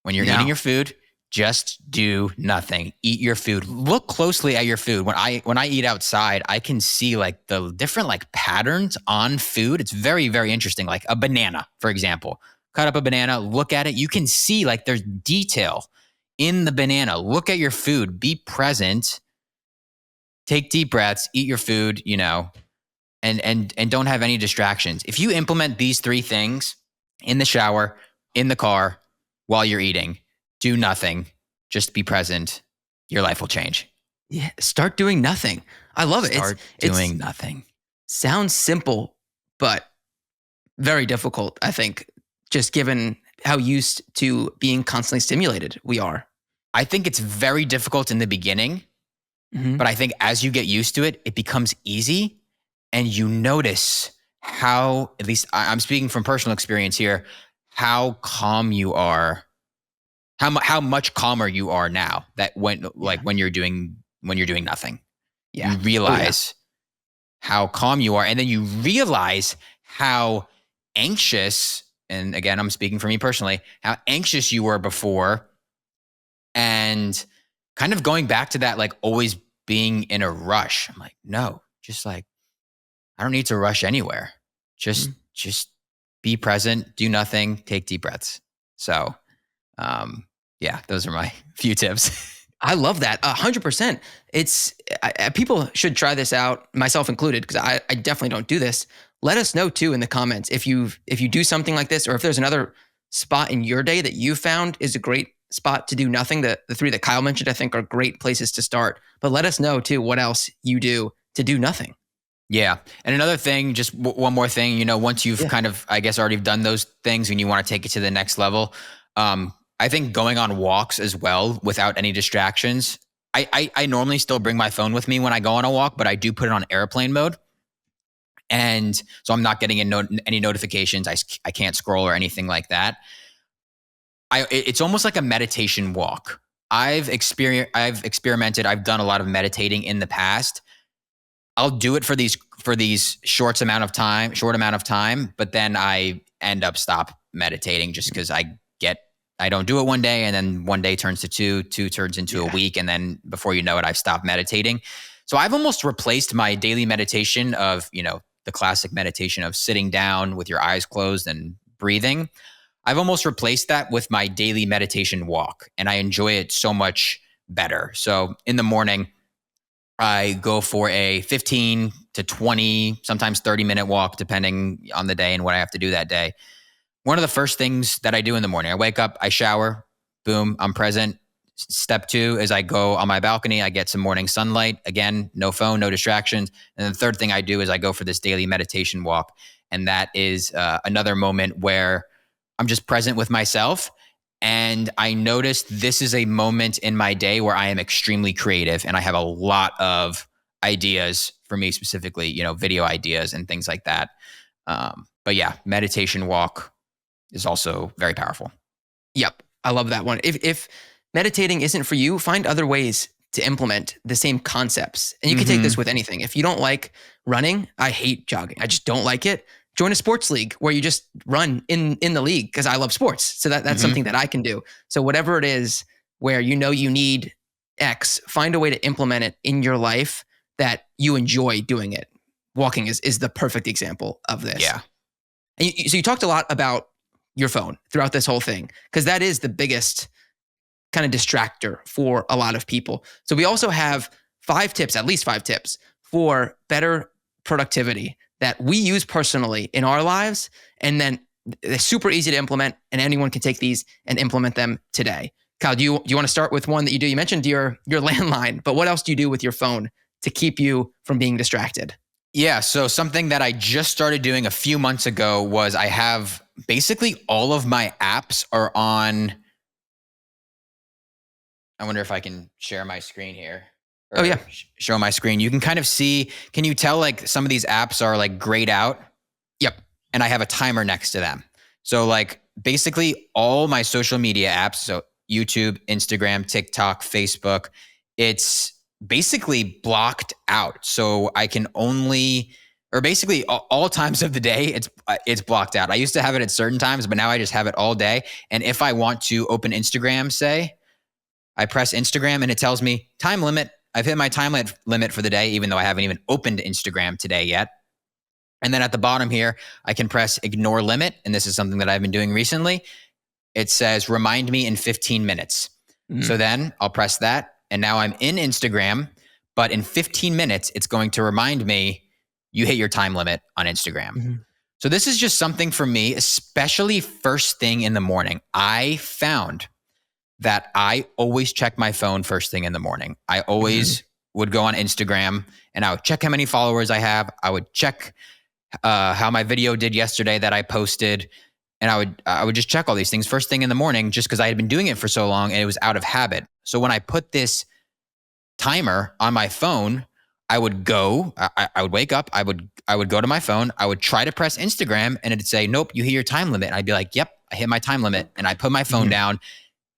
When you're eating your food, just do nothing. Eat your food. Look closely at your food. When I eat outside, I can see like the different like patterns on food. It's very, very interesting. Like a banana, for example. Cut up a banana, look at it. You can see like there's detail in the banana. Look at your food. Be present take deep breaths, eat your food, and don't have any distractions. If you implement these 3 things in the shower, in the car, while you're eating, do nothing, just be present, your life will change. Yeah, start doing nothing. I love it. Start doing nothing. Sounds simple, but very difficult, I think, just given how used to being constantly stimulated we are. I think it's very difficult in the beginning, but I think as you get used to it, it becomes easy, and you notice how, at least I'm speaking from personal experience here, how calm you are, how much calmer you are now that when you're doing nothing. Yeah. You realize how calm you are, and then you realize how anxious, and again, I'm speaking for me personally, how anxious you were before, and kind of going back to that, like always being in a rush. I'm like, no, just like, I don't need to rush anywhere. Just be present, do nothing, take deep breaths. So, yeah, those are my few tips. I love that. 100%. People should try this out, myself included, because I definitely don't do this. Let us know too in the comments if you do something like this, or if there's another spot in your day that you found is a great spot to do nothing. The 3 that Kyle mentioned, I think, are great places to start. But let us know too what else you do to do nothing. Yeah. And another thing, just one more thing, once you've kind of, I guess, already done those things and you want to take it to the next level, I think going on walks as well without any distractions. I normally still bring my phone with me when I go on a walk, but I do put it on airplane mode. And so I'm not getting any notifications. I can't scroll or anything like that. It's almost like a meditation walk. I've experimented. I've done a lot of meditating in the past. I'll do it for these short amount of time, but then I end up stop meditating just because I don't do it one day, and then one day turns to two turns into a week, and then before you know it, I've stopped meditating. So I've almost replaced my daily meditation of, the classic meditation of sitting down with your eyes closed and breathing. I've almost replaced that with my daily meditation walk, and I enjoy it so much better. So in the morning, I go for a 15 to 20, sometimes 30-minute walk, depending on the day and what I have to do that day. One of the first things that I do in the morning, I wake up, I shower, boom, I'm present. Step 2 is I go on my balcony, I get some morning sunlight. Again, no phone, no distractions. And the third thing I do is I go for this daily meditation walk. And that is another moment where I'm just present with myself. And I noticed this is a moment in my day where I am extremely creative, and I have a lot of ideas for me specifically, video ideas and things like that. But yeah, meditation walk is also very powerful. Yep. I love that one. If meditating isn't for you, find other ways to implement the same concepts. And you can take this with anything. If you don't like running, I hate jogging. I just don't like it. Join a sports league where you just run in the league, because I love sports. So that's something that I can do. So whatever it is where you need X, find a way to implement it in your life that you enjoy doing it. Walking is the perfect example of this. Yeah. And so you talked a lot about your phone throughout this whole thing, because that is the biggest kind of distractor for a lot of people. So we also have at least 5 tips for better productivity that we use personally in our lives. And then they're super easy to implement, and anyone can take these and implement them today. Kyle, do you want to start with one that you do? You mentioned your landline, but what else do you do with your phone to keep you from being distracted? Yeah. So something that I just started doing a few months ago was I have basically all of my apps are on. I wonder if I can share my screen here. Oh yeah. Show my screen. You can kind of see, can you tell like some of these apps are like grayed out? Yep. And I have a timer next to them. So like basically all my social media apps, so YouTube, Instagram, TikTok, Facebook, it's basically blocked out. So I can only, or basically all times of the day, it's blocked out. I used to have it at certain times, but now I just have it all day. And if I want to open Instagram, say, I press Instagram and it tells me time limit. I've hit my time limit for the day, even though I haven't even opened Instagram today yet. And then at the bottom here, I can press ignore limit. And this is something that I've been doing recently. It says, remind me in 15 minutes. So then I'll press that. And now I'm in Instagram, but in 15 minutes, it's going to remind me you hit your time limit on Instagram. Mm-hmm. So this is just something for me, especially first thing in the morning. I found that I always check my phone first thing in the morning. I always would go on Instagram and I would check how many followers I have. I would check how my video did yesterday that I posted. And I would just check all these things first thing in the morning just because I had been doing it for so long and it was out of habit. So when I put this timer on my phone, I would wake up, I would go to my phone, I would try to press Instagram and it'd say, nope, you hit your time limit. And I'd be like, yep, I hit my time limit. And I put my phone down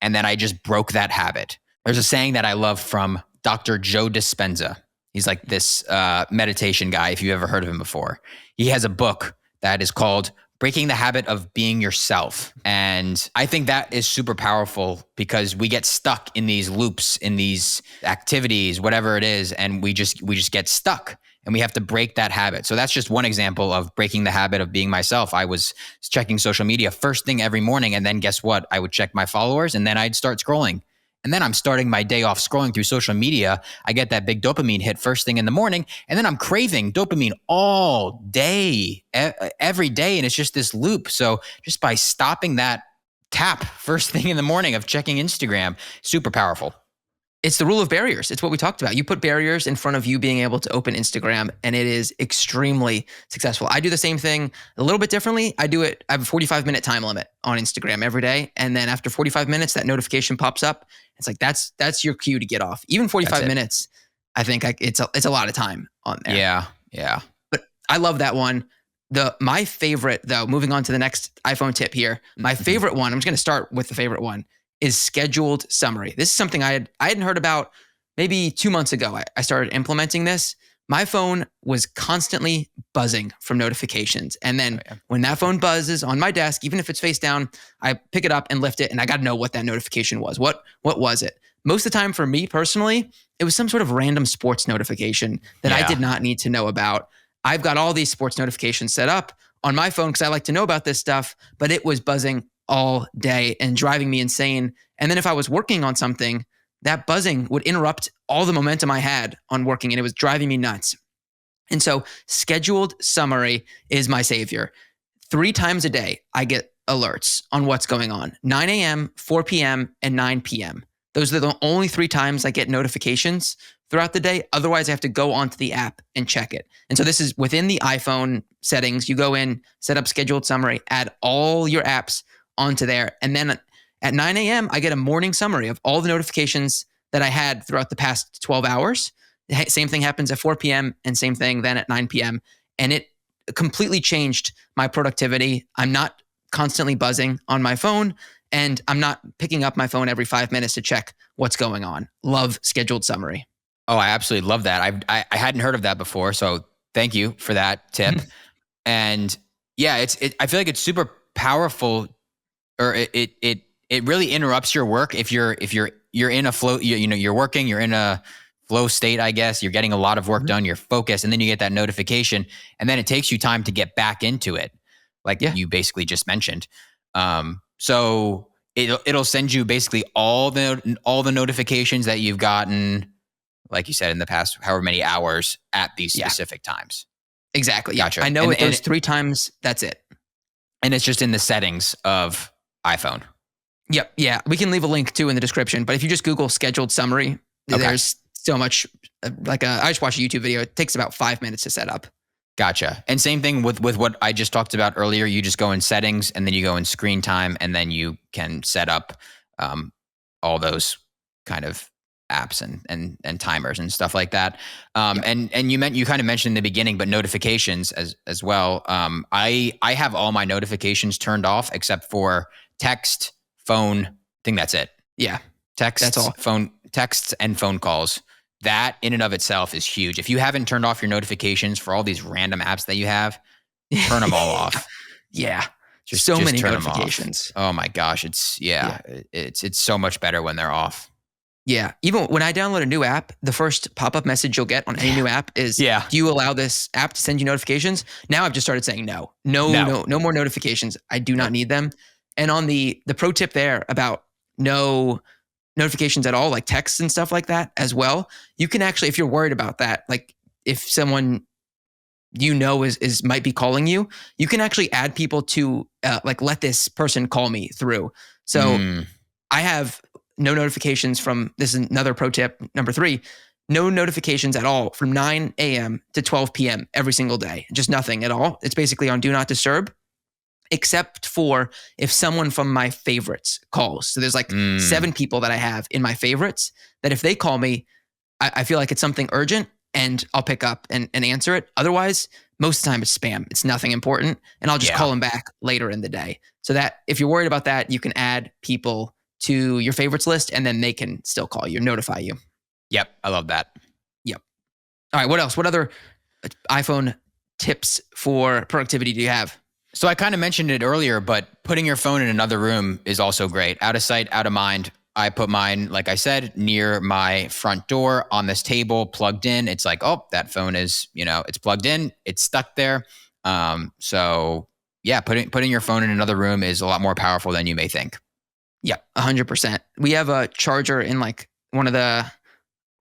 and then I just broke that habit. There's a saying that I love from Dr. Joe Dispenza. He's like this meditation guy, if you've ever heard of him before. He has a book that is called Breaking the Habit of Being Yourself. And I think that is super powerful because we get stuck in these loops, in these activities, whatever it is, and we just get stuck and we have to break that habit. So that's just one example of breaking the habit of being myself. I was checking social media first thing every morning, and then guess what? I would check my followers and then I'd start scrolling. And then I'm starting my day off scrolling through social media. I get that big dopamine hit first thing in the morning, and then I'm craving dopamine all day, every day. And it's just this loop. So just by stopping that tap first thing in the morning of checking Instagram, super powerful. It's the rule of barriers. It's what we talked about. You put barriers in front of you being able to open Instagram, and it is extremely successful. I do the same thing a little bit differently. I have a 45-minute time limit on Instagram every day. And then after 45 minutes, that notification pops up. It's like, that's your cue to get off. Even 45 minutes, I think it's a lot of time on there. Yeah. But I love that one. My favorite, though, moving on to the next iPhone tip here, my favorite one, I'm just going to start with the favorite one, is scheduled summary. This is something I hadn't heard about maybe 2 months ago. I started implementing this. My phone was constantly buzzing from notifications. And then when that phone buzzes on my desk, even if it's face down, I pick it up and lift it, and I got to know what that notification was. What was it? Most of the time for me personally, it was some sort of random sports notification that I did not need to know about. I've got all these sports notifications set up on my phone because I like to know about this stuff, but it was buzzing all day and driving me insane. And then if I was working on something, that buzzing would interrupt all the momentum I had on working, and it was driving me nuts. And so scheduled summary is my savior. 3 times a day, I get alerts on what's going on. 9 a.m., 4 p.m., and 9 p.m. Those are the only 3 times I get notifications throughout the day. Otherwise, I have to go onto the app and check it. And so this is within the iPhone settings. You go in, set up scheduled summary, add all your apps onto there. And then at 9 a.m., I get a morning summary of all the notifications that I had throughout the past 12 hours. Same thing happens at 4 p.m. and same thing then at 9 p.m. And it completely changed my productivity. I'm not constantly buzzing on my phone, and I'm not picking up my phone every 5 minutes to check what's going on. Love scheduled summary. Oh, I absolutely love that. I hadn't heard of that before. So thank you for that tip. And yeah, I feel like it's super powerful, or it really interrupts your work if you're in a flow, you're working, you're in a flow state, I guess. You're getting a lot of work done, you're focused, and then you get that notification, and then it takes you time to get back into it, like you basically just mentioned. So it'll send you basically all the notifications that you've gotten, like you said, in the past however many hours at these specific times. Exactly. Gotcha. I know those 3 times, that's it. And it's just in the settings of iPhone. Yep. Yeah. We can leave a link too in the description, but if you just Google scheduled summary, there's so much, I just watched a YouTube video. It takes about 5 minutes to set up. Gotcha. And same thing with what I just talked about earlier. You just go in settings and then you go in screen time, and then you can set up all those kind of apps and timers and stuff like that. And you kind of mentioned in the beginning, but notifications as well. I have all my notifications turned off except for text, phone. I think that's it. Yeah. Text, that's all. Phone, texts, and phone calls. That in and of itself is huge. If you haven't turned off your notifications for all these random apps that you have, turn them all off. Yeah. Just so many turn notifications. Oh my gosh. It's so much better when they're off. Yeah. Even when I download a new app, the first pop-up message you'll get on any new app is, do you allow this app to send you notifications? Now I've just started saying no more notifications. I do not need them. And on the pro tip there about no notifications at all, like texts and stuff like that as well, you can actually, if you're worried about that, like if someone is might be calling you, you can actually add people to like let this person call me through. So I have no notifications from, this is another pro tip, number 3, no notifications at all from 9 a.m. to 12 p.m. every single day. Just nothing at all. It's basically on do not disturb, except for if someone from my favorites calls. So there's like 7 people that I have in my favorites that if they call me, I feel like it's something urgent and I'll pick up and answer it. Otherwise, most of the time it's spam. It's nothing important. And I'll just call them back later in the day. So that if you're worried about that, you can add people to your favorites list and then they can still call you, notify you. Yep. I love that. Yep. All right. What else? What other iPhone tips for productivity do you have? So I kind of mentioned it earlier, but putting your phone in another room is also great. Out of sight, out of mind. I put mine, like I said, near my front door on this table, plugged in. It's like, oh, that phone is, it's plugged in. It's stuck there. So yeah, putting your phone in another room is a lot more powerful than you may think. Yeah, 100%. We have a charger in like one of the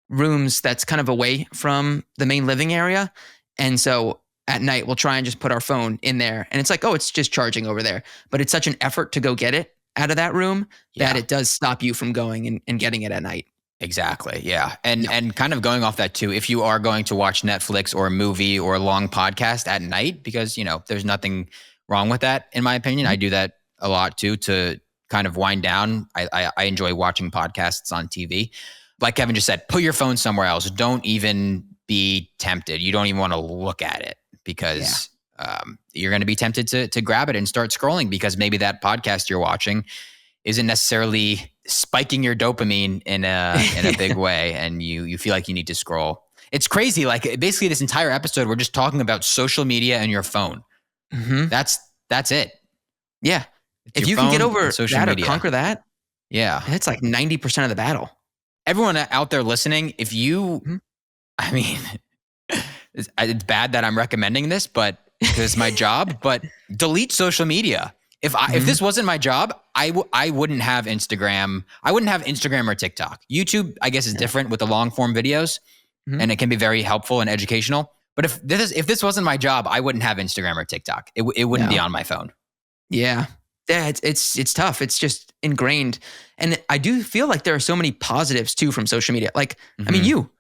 rooms that's kind of away from the main living area. And so at night, we'll try and just put our phone in there. And it's like, oh, it's just charging over there. But it's such an effort to go get it out of that room that it does stop you from going and getting it at night. Exactly. Yeah. And kind of going off that too, if you are going to watch Netflix or a movie or a long podcast at night, because, there's nothing wrong with that, in my opinion. I do that a lot too, to kind of wind down. I enjoy watching podcasts on TV. Like Kevin just said, put your phone somewhere else. Don't even be tempted. You don't even want to look at it because you're going to be tempted to grab it and start scrolling because maybe that podcast you're watching isn't necessarily spiking your dopamine in a big way, and you feel like you need to scroll. It's crazy. Like basically this entire episode, we're just talking about social media and your phone. Mm-hmm. That's it. Yeah. If you can get over that or conquer that, it's like 90% of the battle. Everyone out there listening, if you, I mean, it's bad that I'm recommending this, but because it's my job, but delete social media. If this wasn't my job, I wouldn't have Instagram. I wouldn't have Instagram or TikTok. YouTube, I guess, is different with the long form videos, and it can be very helpful and educational. But if this wasn't my job, I wouldn't have Instagram or TikTok. It wouldn't be on my phone. Yeah. Yeah, it's tough. It's just ingrained. And I do feel like there are so many positives too from social media. Like, I mean, you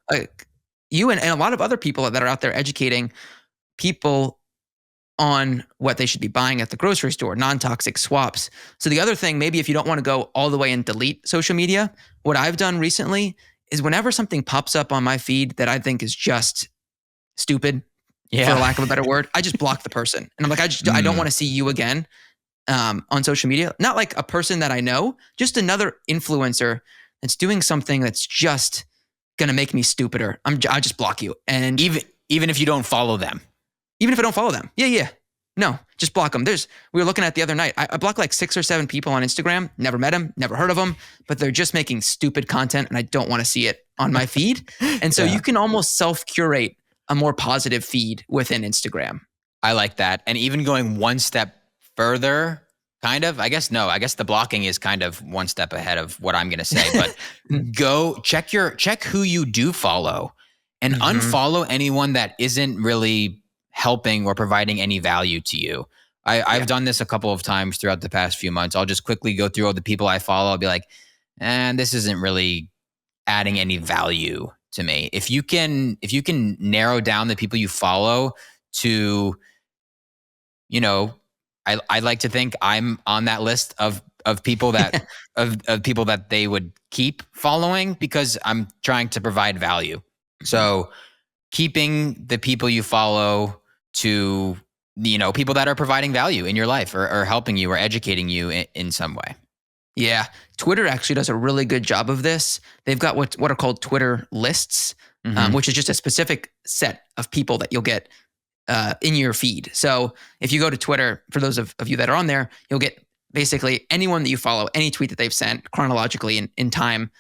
and a lot of other people that are out there educating people on what they should be buying at the grocery store, non-toxic swaps. So the other thing, maybe if you don't want to go all the way and delete social media, what I've done recently is whenever something pops up on my feed that I think is just stupid, for lack of a better word, I just block the person. And I'm like, I don't want to see you again. On social media, not like a person that I know, just another influencer that's doing something that's just gonna make me stupider. I just block you, and even if you don't follow them, even if I don't follow them, no, just block them. We were looking at the other night. I blocked like 6 or 7 people on Instagram. Never met them, never heard of them, but they're just making stupid content, and I don't want to see it on my feed. And so you can almost self-curate a more positive feed within Instagram. I like that, and even going one step further, kind of, I guess the blocking is kind of one step ahead of what I'm going to say, but go check who you do follow and unfollow anyone that isn't really helping or providing any value to you. I've done this a couple of times throughout the past few months. I'll just quickly go through all the people I follow. I'll be like, this isn't really adding any value to me. If you can narrow down the people you follow to, I like to think I'm on that list of people that of people that they would keep following because I'm trying to provide value. So keeping the people you follow to, people that are providing value in your life or helping you or educating you in some way. Yeah. Twitter actually does a really good job of this. They've got what are called Twitter lists, which is just a specific set of people that you'll get in your feed. So if you go to Twitter, for those of you that are on there, you'll get basically anyone that you follow, any tweet that they've sent chronologically in time,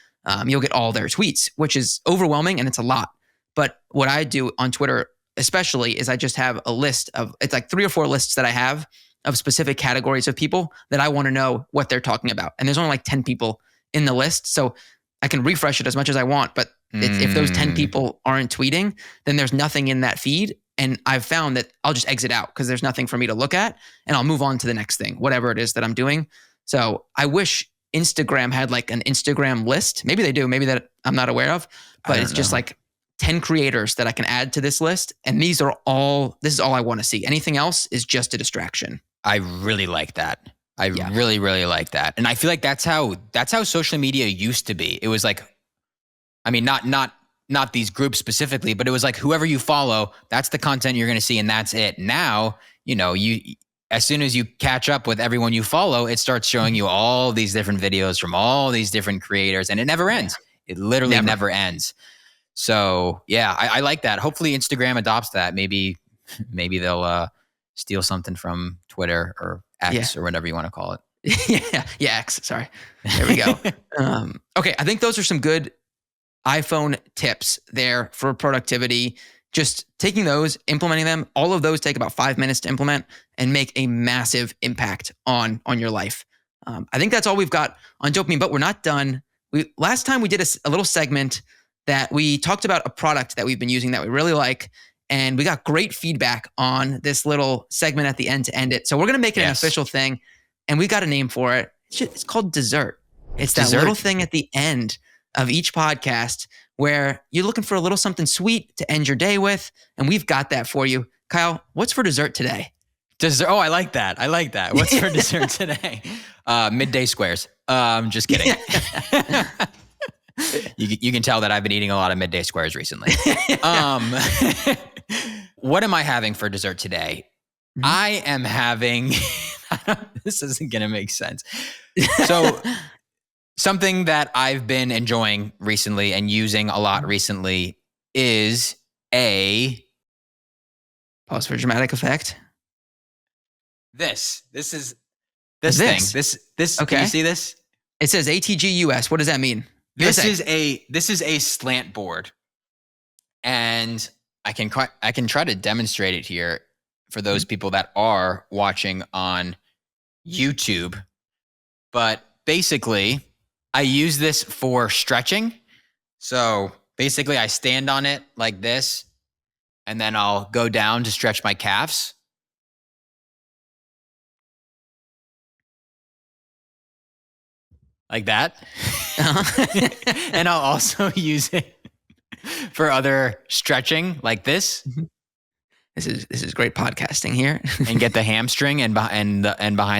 you'll get all their tweets, which is overwhelming and it's a lot. But what I do on Twitter especially is I just have a list it's like 3 or 4 lists that I have of specific categories of people that I want to know what they're talking about. And there's only like 10 people in the list. So I can refresh it as much as I want, but if those 10 people aren't tweeting, then there's nothing in that feed. And I've found that I'll just exit out because there's nothing for me to look at, and I'll move on to the next thing, whatever it is that I'm doing. So I wish Instagram had like an Instagram list. Maybe they do, maybe that I'm not aware of, but it's just like 10 creators that I can add to this list. And this is all I want to see. Anything else is just a distraction. I really like that. I really, really like that. And I feel like that's how social media used to be. It was like, I mean, not these groups specifically, but it was like whoever you follow, that's the content you're going to see, and that's it. Now, as soon as you catch up with everyone you follow, it starts showing you all these different videos from all these different creators, and it never ends. It literally never ends. So yeah, I like that. Hopefully Instagram adopts that. Maybe they'll steal something from Twitter or X or whatever you want to call it. Yeah, X. Sorry. There we go. Okay, I think those are some good iPhone tips there for productivity. Just taking those, implementing them, all of those take about 5 minutes to implement and make a massive impact on your life. I think that's all we've got on dopamine, but we're not done. Last time we did a little segment that we talked about a product that we've been using that we really like, and we got great feedback on this little segment at the end to end it. So we're going to make it an official thing, and we got a name for it. It's called Dessert. It's that little thing at the end of each podcast where you're looking for a little something sweet to end your day with, and we've got that for you. Kyle, what's for dessert today? Dessert. Oh, I like that. What's for dessert today? Midday squares. Just kidding. You can tell that I've been eating a lot of midday squares recently. What am I having for dessert today? I am having, this isn't going to make sense. So something that I've been enjoying recently and using a lot recently is a... Pause for dramatic effect. This is this thing. This. Okay. Can you see this? It says ATG US. What does that mean? This is a slant board, and I can try to demonstrate it here for those people that are watching on YouTube. But basically, I use this for stretching. So basically, I stand on it like this, and then I'll go down to stretch my calves. Like that. And I'll also use it for other stretching like this. This is great podcasting here. And get the hamstring and behind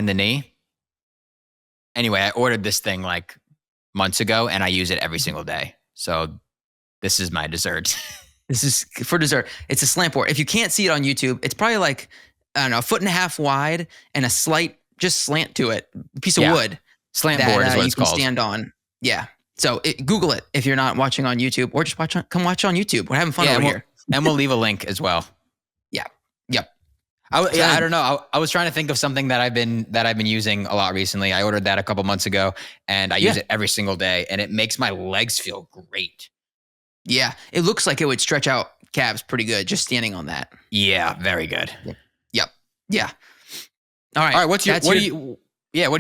the knee. Anyway, I ordered this thing like months ago, and I use it every single day. So this is my dessert. This is for dessert. It's a slant board. If you can't see it on YouTube, it's probably like, I don't know, 1.5 feet wide and a slight just slant to it. A piece of wood. Slant board is what it's called. You can stand on. Yeah. So Google it if you're not watching on YouTube, or just come watch on YouTube. We're having fun over here. And we'll leave a link as well. Yeah. Yep. I don't know. I was trying to think of something that I've been using a lot recently. I ordered that a couple months ago, and I use it every single day, and it makes my legs feel great. Yeah. It looks like it would stretch out calves pretty good just standing on that. Yeah. Very good. Yep. Yeah. All right. What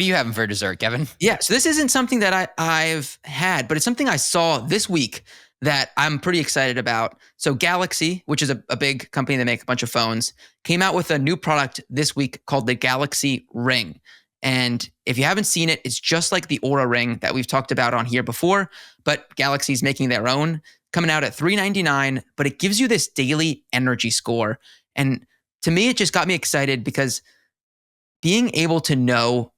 are you having for dessert, Kevin? Yeah, so this isn't something that I've had, but it's something I saw this week that I'm pretty excited about. So Galaxy, which is a big company that make a bunch of phones, came out with a new product this week called the Galaxy Ring. And if you haven't seen it, it's just like the Aura Ring that we've talked about on here before, but Galaxy's making their own, coming out at $399, but it gives you this daily energy score. And to me, it just got me excited because being able to know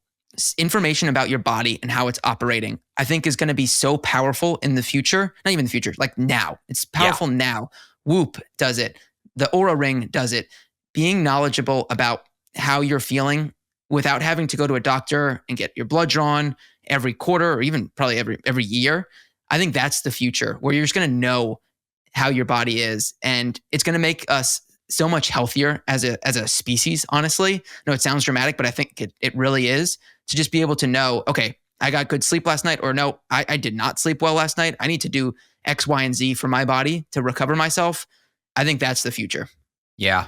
information about your body and how it's operating, I think is going to be so powerful in the future. Not even the future, like now. It's powerful now. Whoop does it. The Aura Ring does it. Being knowledgeable about how you're feeling without having to go to a doctor and get your blood drawn every quarter or even probably every year. I think that's the future where you're just going to know how your body is, and it's going to make us so much healthier as a species, honestly. I know it sounds dramatic, but I think it really is, to just be able to know, okay, I got good sleep last night, or no, I did not sleep well last night. I need to do X, Y, and Z for my body to recover myself. I think that's the future. Yeah,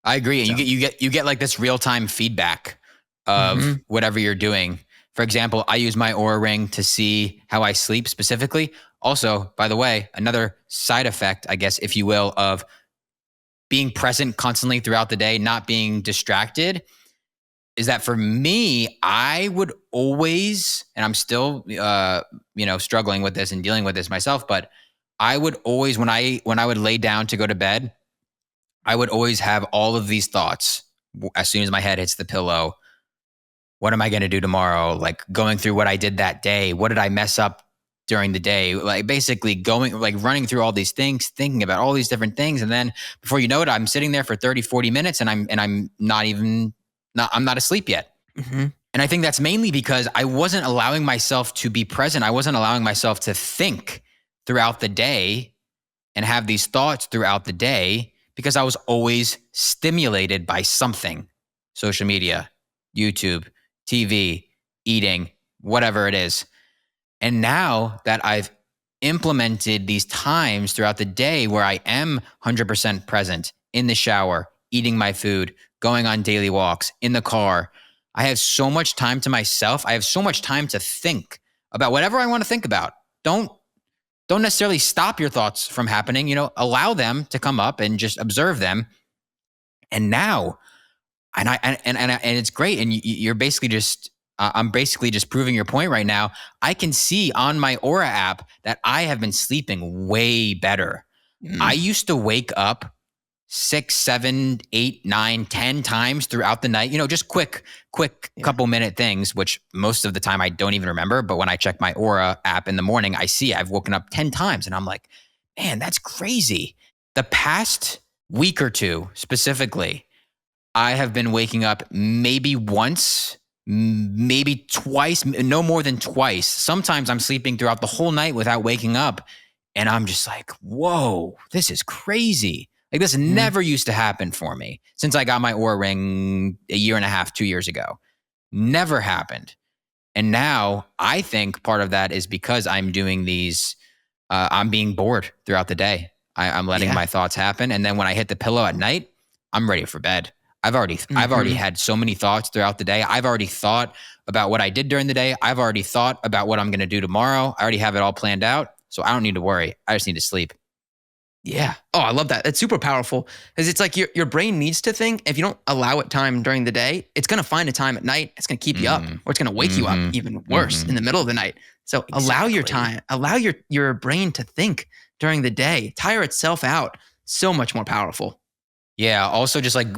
I agree. And you get like this real-time feedback of whatever you're doing. For example, I use my Oura Ring to see how I sleep specifically. Also, by the way, another side effect, I guess, if you will, of being present constantly throughout the day, not being distracted, is that for me, I would always, and I'm still, struggling with this and dealing with this myself, but I would always, when I would lay down to go to bed, I would always have all of these thoughts as soon as my head hits the pillow. What am I going to do tomorrow? Like going through what I did that day. What did I mess up during the day? Like basically running through all these things, thinking about all these different things. And then before you know it, I'm sitting there for 30, 40 minutes and I'm not asleep yet. Mm-hmm. And I think that's mainly because I wasn't allowing myself to be present. I wasn't allowing myself to think throughout the day and have these thoughts throughout the day because I was always stimulated by something. Social media, YouTube, TV, eating, whatever it is. And now that I've implemented these times throughout the day where I am 100% present in the shower, eating my food, going on daily walks, in the car, I have so much time to myself. I have so much time to think about whatever I want to think about. Don't necessarily stop your thoughts from happening, allow them to come up and just observe them. And now, and it's great. And you're basically just, I'm basically just proving your point right now. I can see on my Aura app that I have been sleeping way better. I used to wake up 6, 7, 8, 9, 10 times throughout the night, just quick couple minute things, which most of the time I don't even remember. But when I check my Aura app in the morning, I see I've woken up 10 times and I'm like, man, that's crazy. The past week or two specifically, I have been waking up maybe once, maybe twice, no more than twice. Sometimes I'm sleeping throughout the whole night without waking up. And I'm just like, whoa, this is crazy. Like this never used to happen for me since I got my Oura Ring a year and a half, 2 years ago. Never happened. And now I think part of that is because I'm doing these, I'm being bored throughout the day. I'm letting my thoughts happen. And then when I hit the pillow at night, I'm ready for bed. I've already had so many thoughts throughout the day. I've already thought about what I did during the day. I've already thought about what I'm going to do tomorrow. I already have it all planned out. So I don't need to worry. I just need to sleep. Yeah. Oh, I love that. It's super powerful because it's like your brain needs to think. If you don't allow it time during the day, it's going to find a time at night. It's going to keep you up, or it's going to wake you up even worse in the middle of the night. So allow your time, allow your brain to think during the day, tire itself out. So much more powerful. Yeah. Also, just like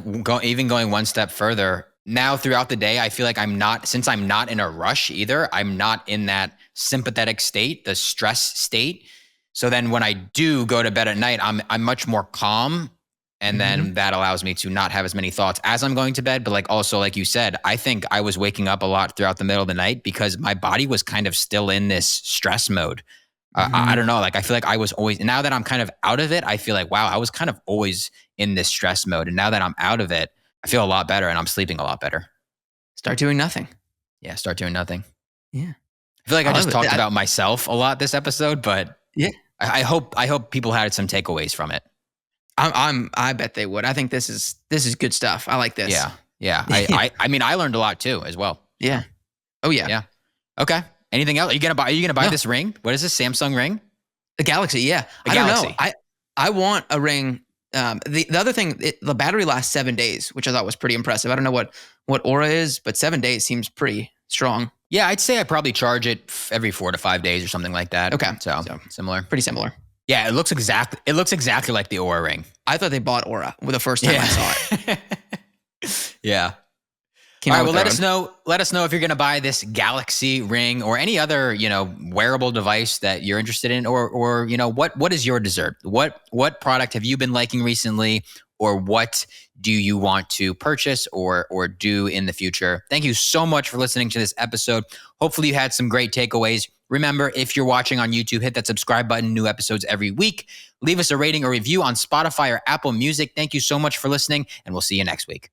even going one step further now throughout the day, I feel like since I'm not in a rush either, I'm not in that sympathetic state, the stress state. So then when I do go to bed at night, I'm much more calm. And then that allows me to not have as many thoughts as I'm going to bed. But like also, like you said, I think I was waking up a lot throughout the middle of the night because my body was kind of still in this stress mode. I don't know. Like I feel like I was always, now that I'm kind of out of it, I feel like, wow, I was kind of always in this stress mode. And now that I'm out of it, I feel a lot better and I'm sleeping a lot better. Start doing nothing. Yeah. Start doing nothing. Yeah. I feel like I just talked about myself a lot this episode, but yeah. I hope people had some takeaways from it. I bet they would. I think this is good stuff. I like this. Yeah. I mean, I learned a lot too, as well. Yeah. Oh yeah. Yeah. Okay. Anything else? Are you gonna buy this ring? What is this Samsung ring? The Galaxy. Yeah. I don't know. I want a ring. The other thing, the battery lasts 7 days, which I thought was pretty impressive. I don't know what Aura is, but 7 days seems pretty strong. Yeah, I'd say I probably charge it every 4 to 5 days or something like that. Okay. So similar. Pretty similar. Yeah, it looks exactly like the Aura ring. I thought they bought Aura the first time I saw it. Yeah. All right, well, let us know if you're going to buy this Galaxy ring or any other, wearable device that you're interested in, or what is your dessert? What product have you been liking recently, or what do you want to purchase or do in the future? Thank you so much for listening to this episode. Hopefully you had some great takeaways. Remember, if you're watching on YouTube, hit that subscribe button, new episodes every week. Leave us a rating or review on Spotify or Apple Music. Thank you so much for listening, and we'll see you next week.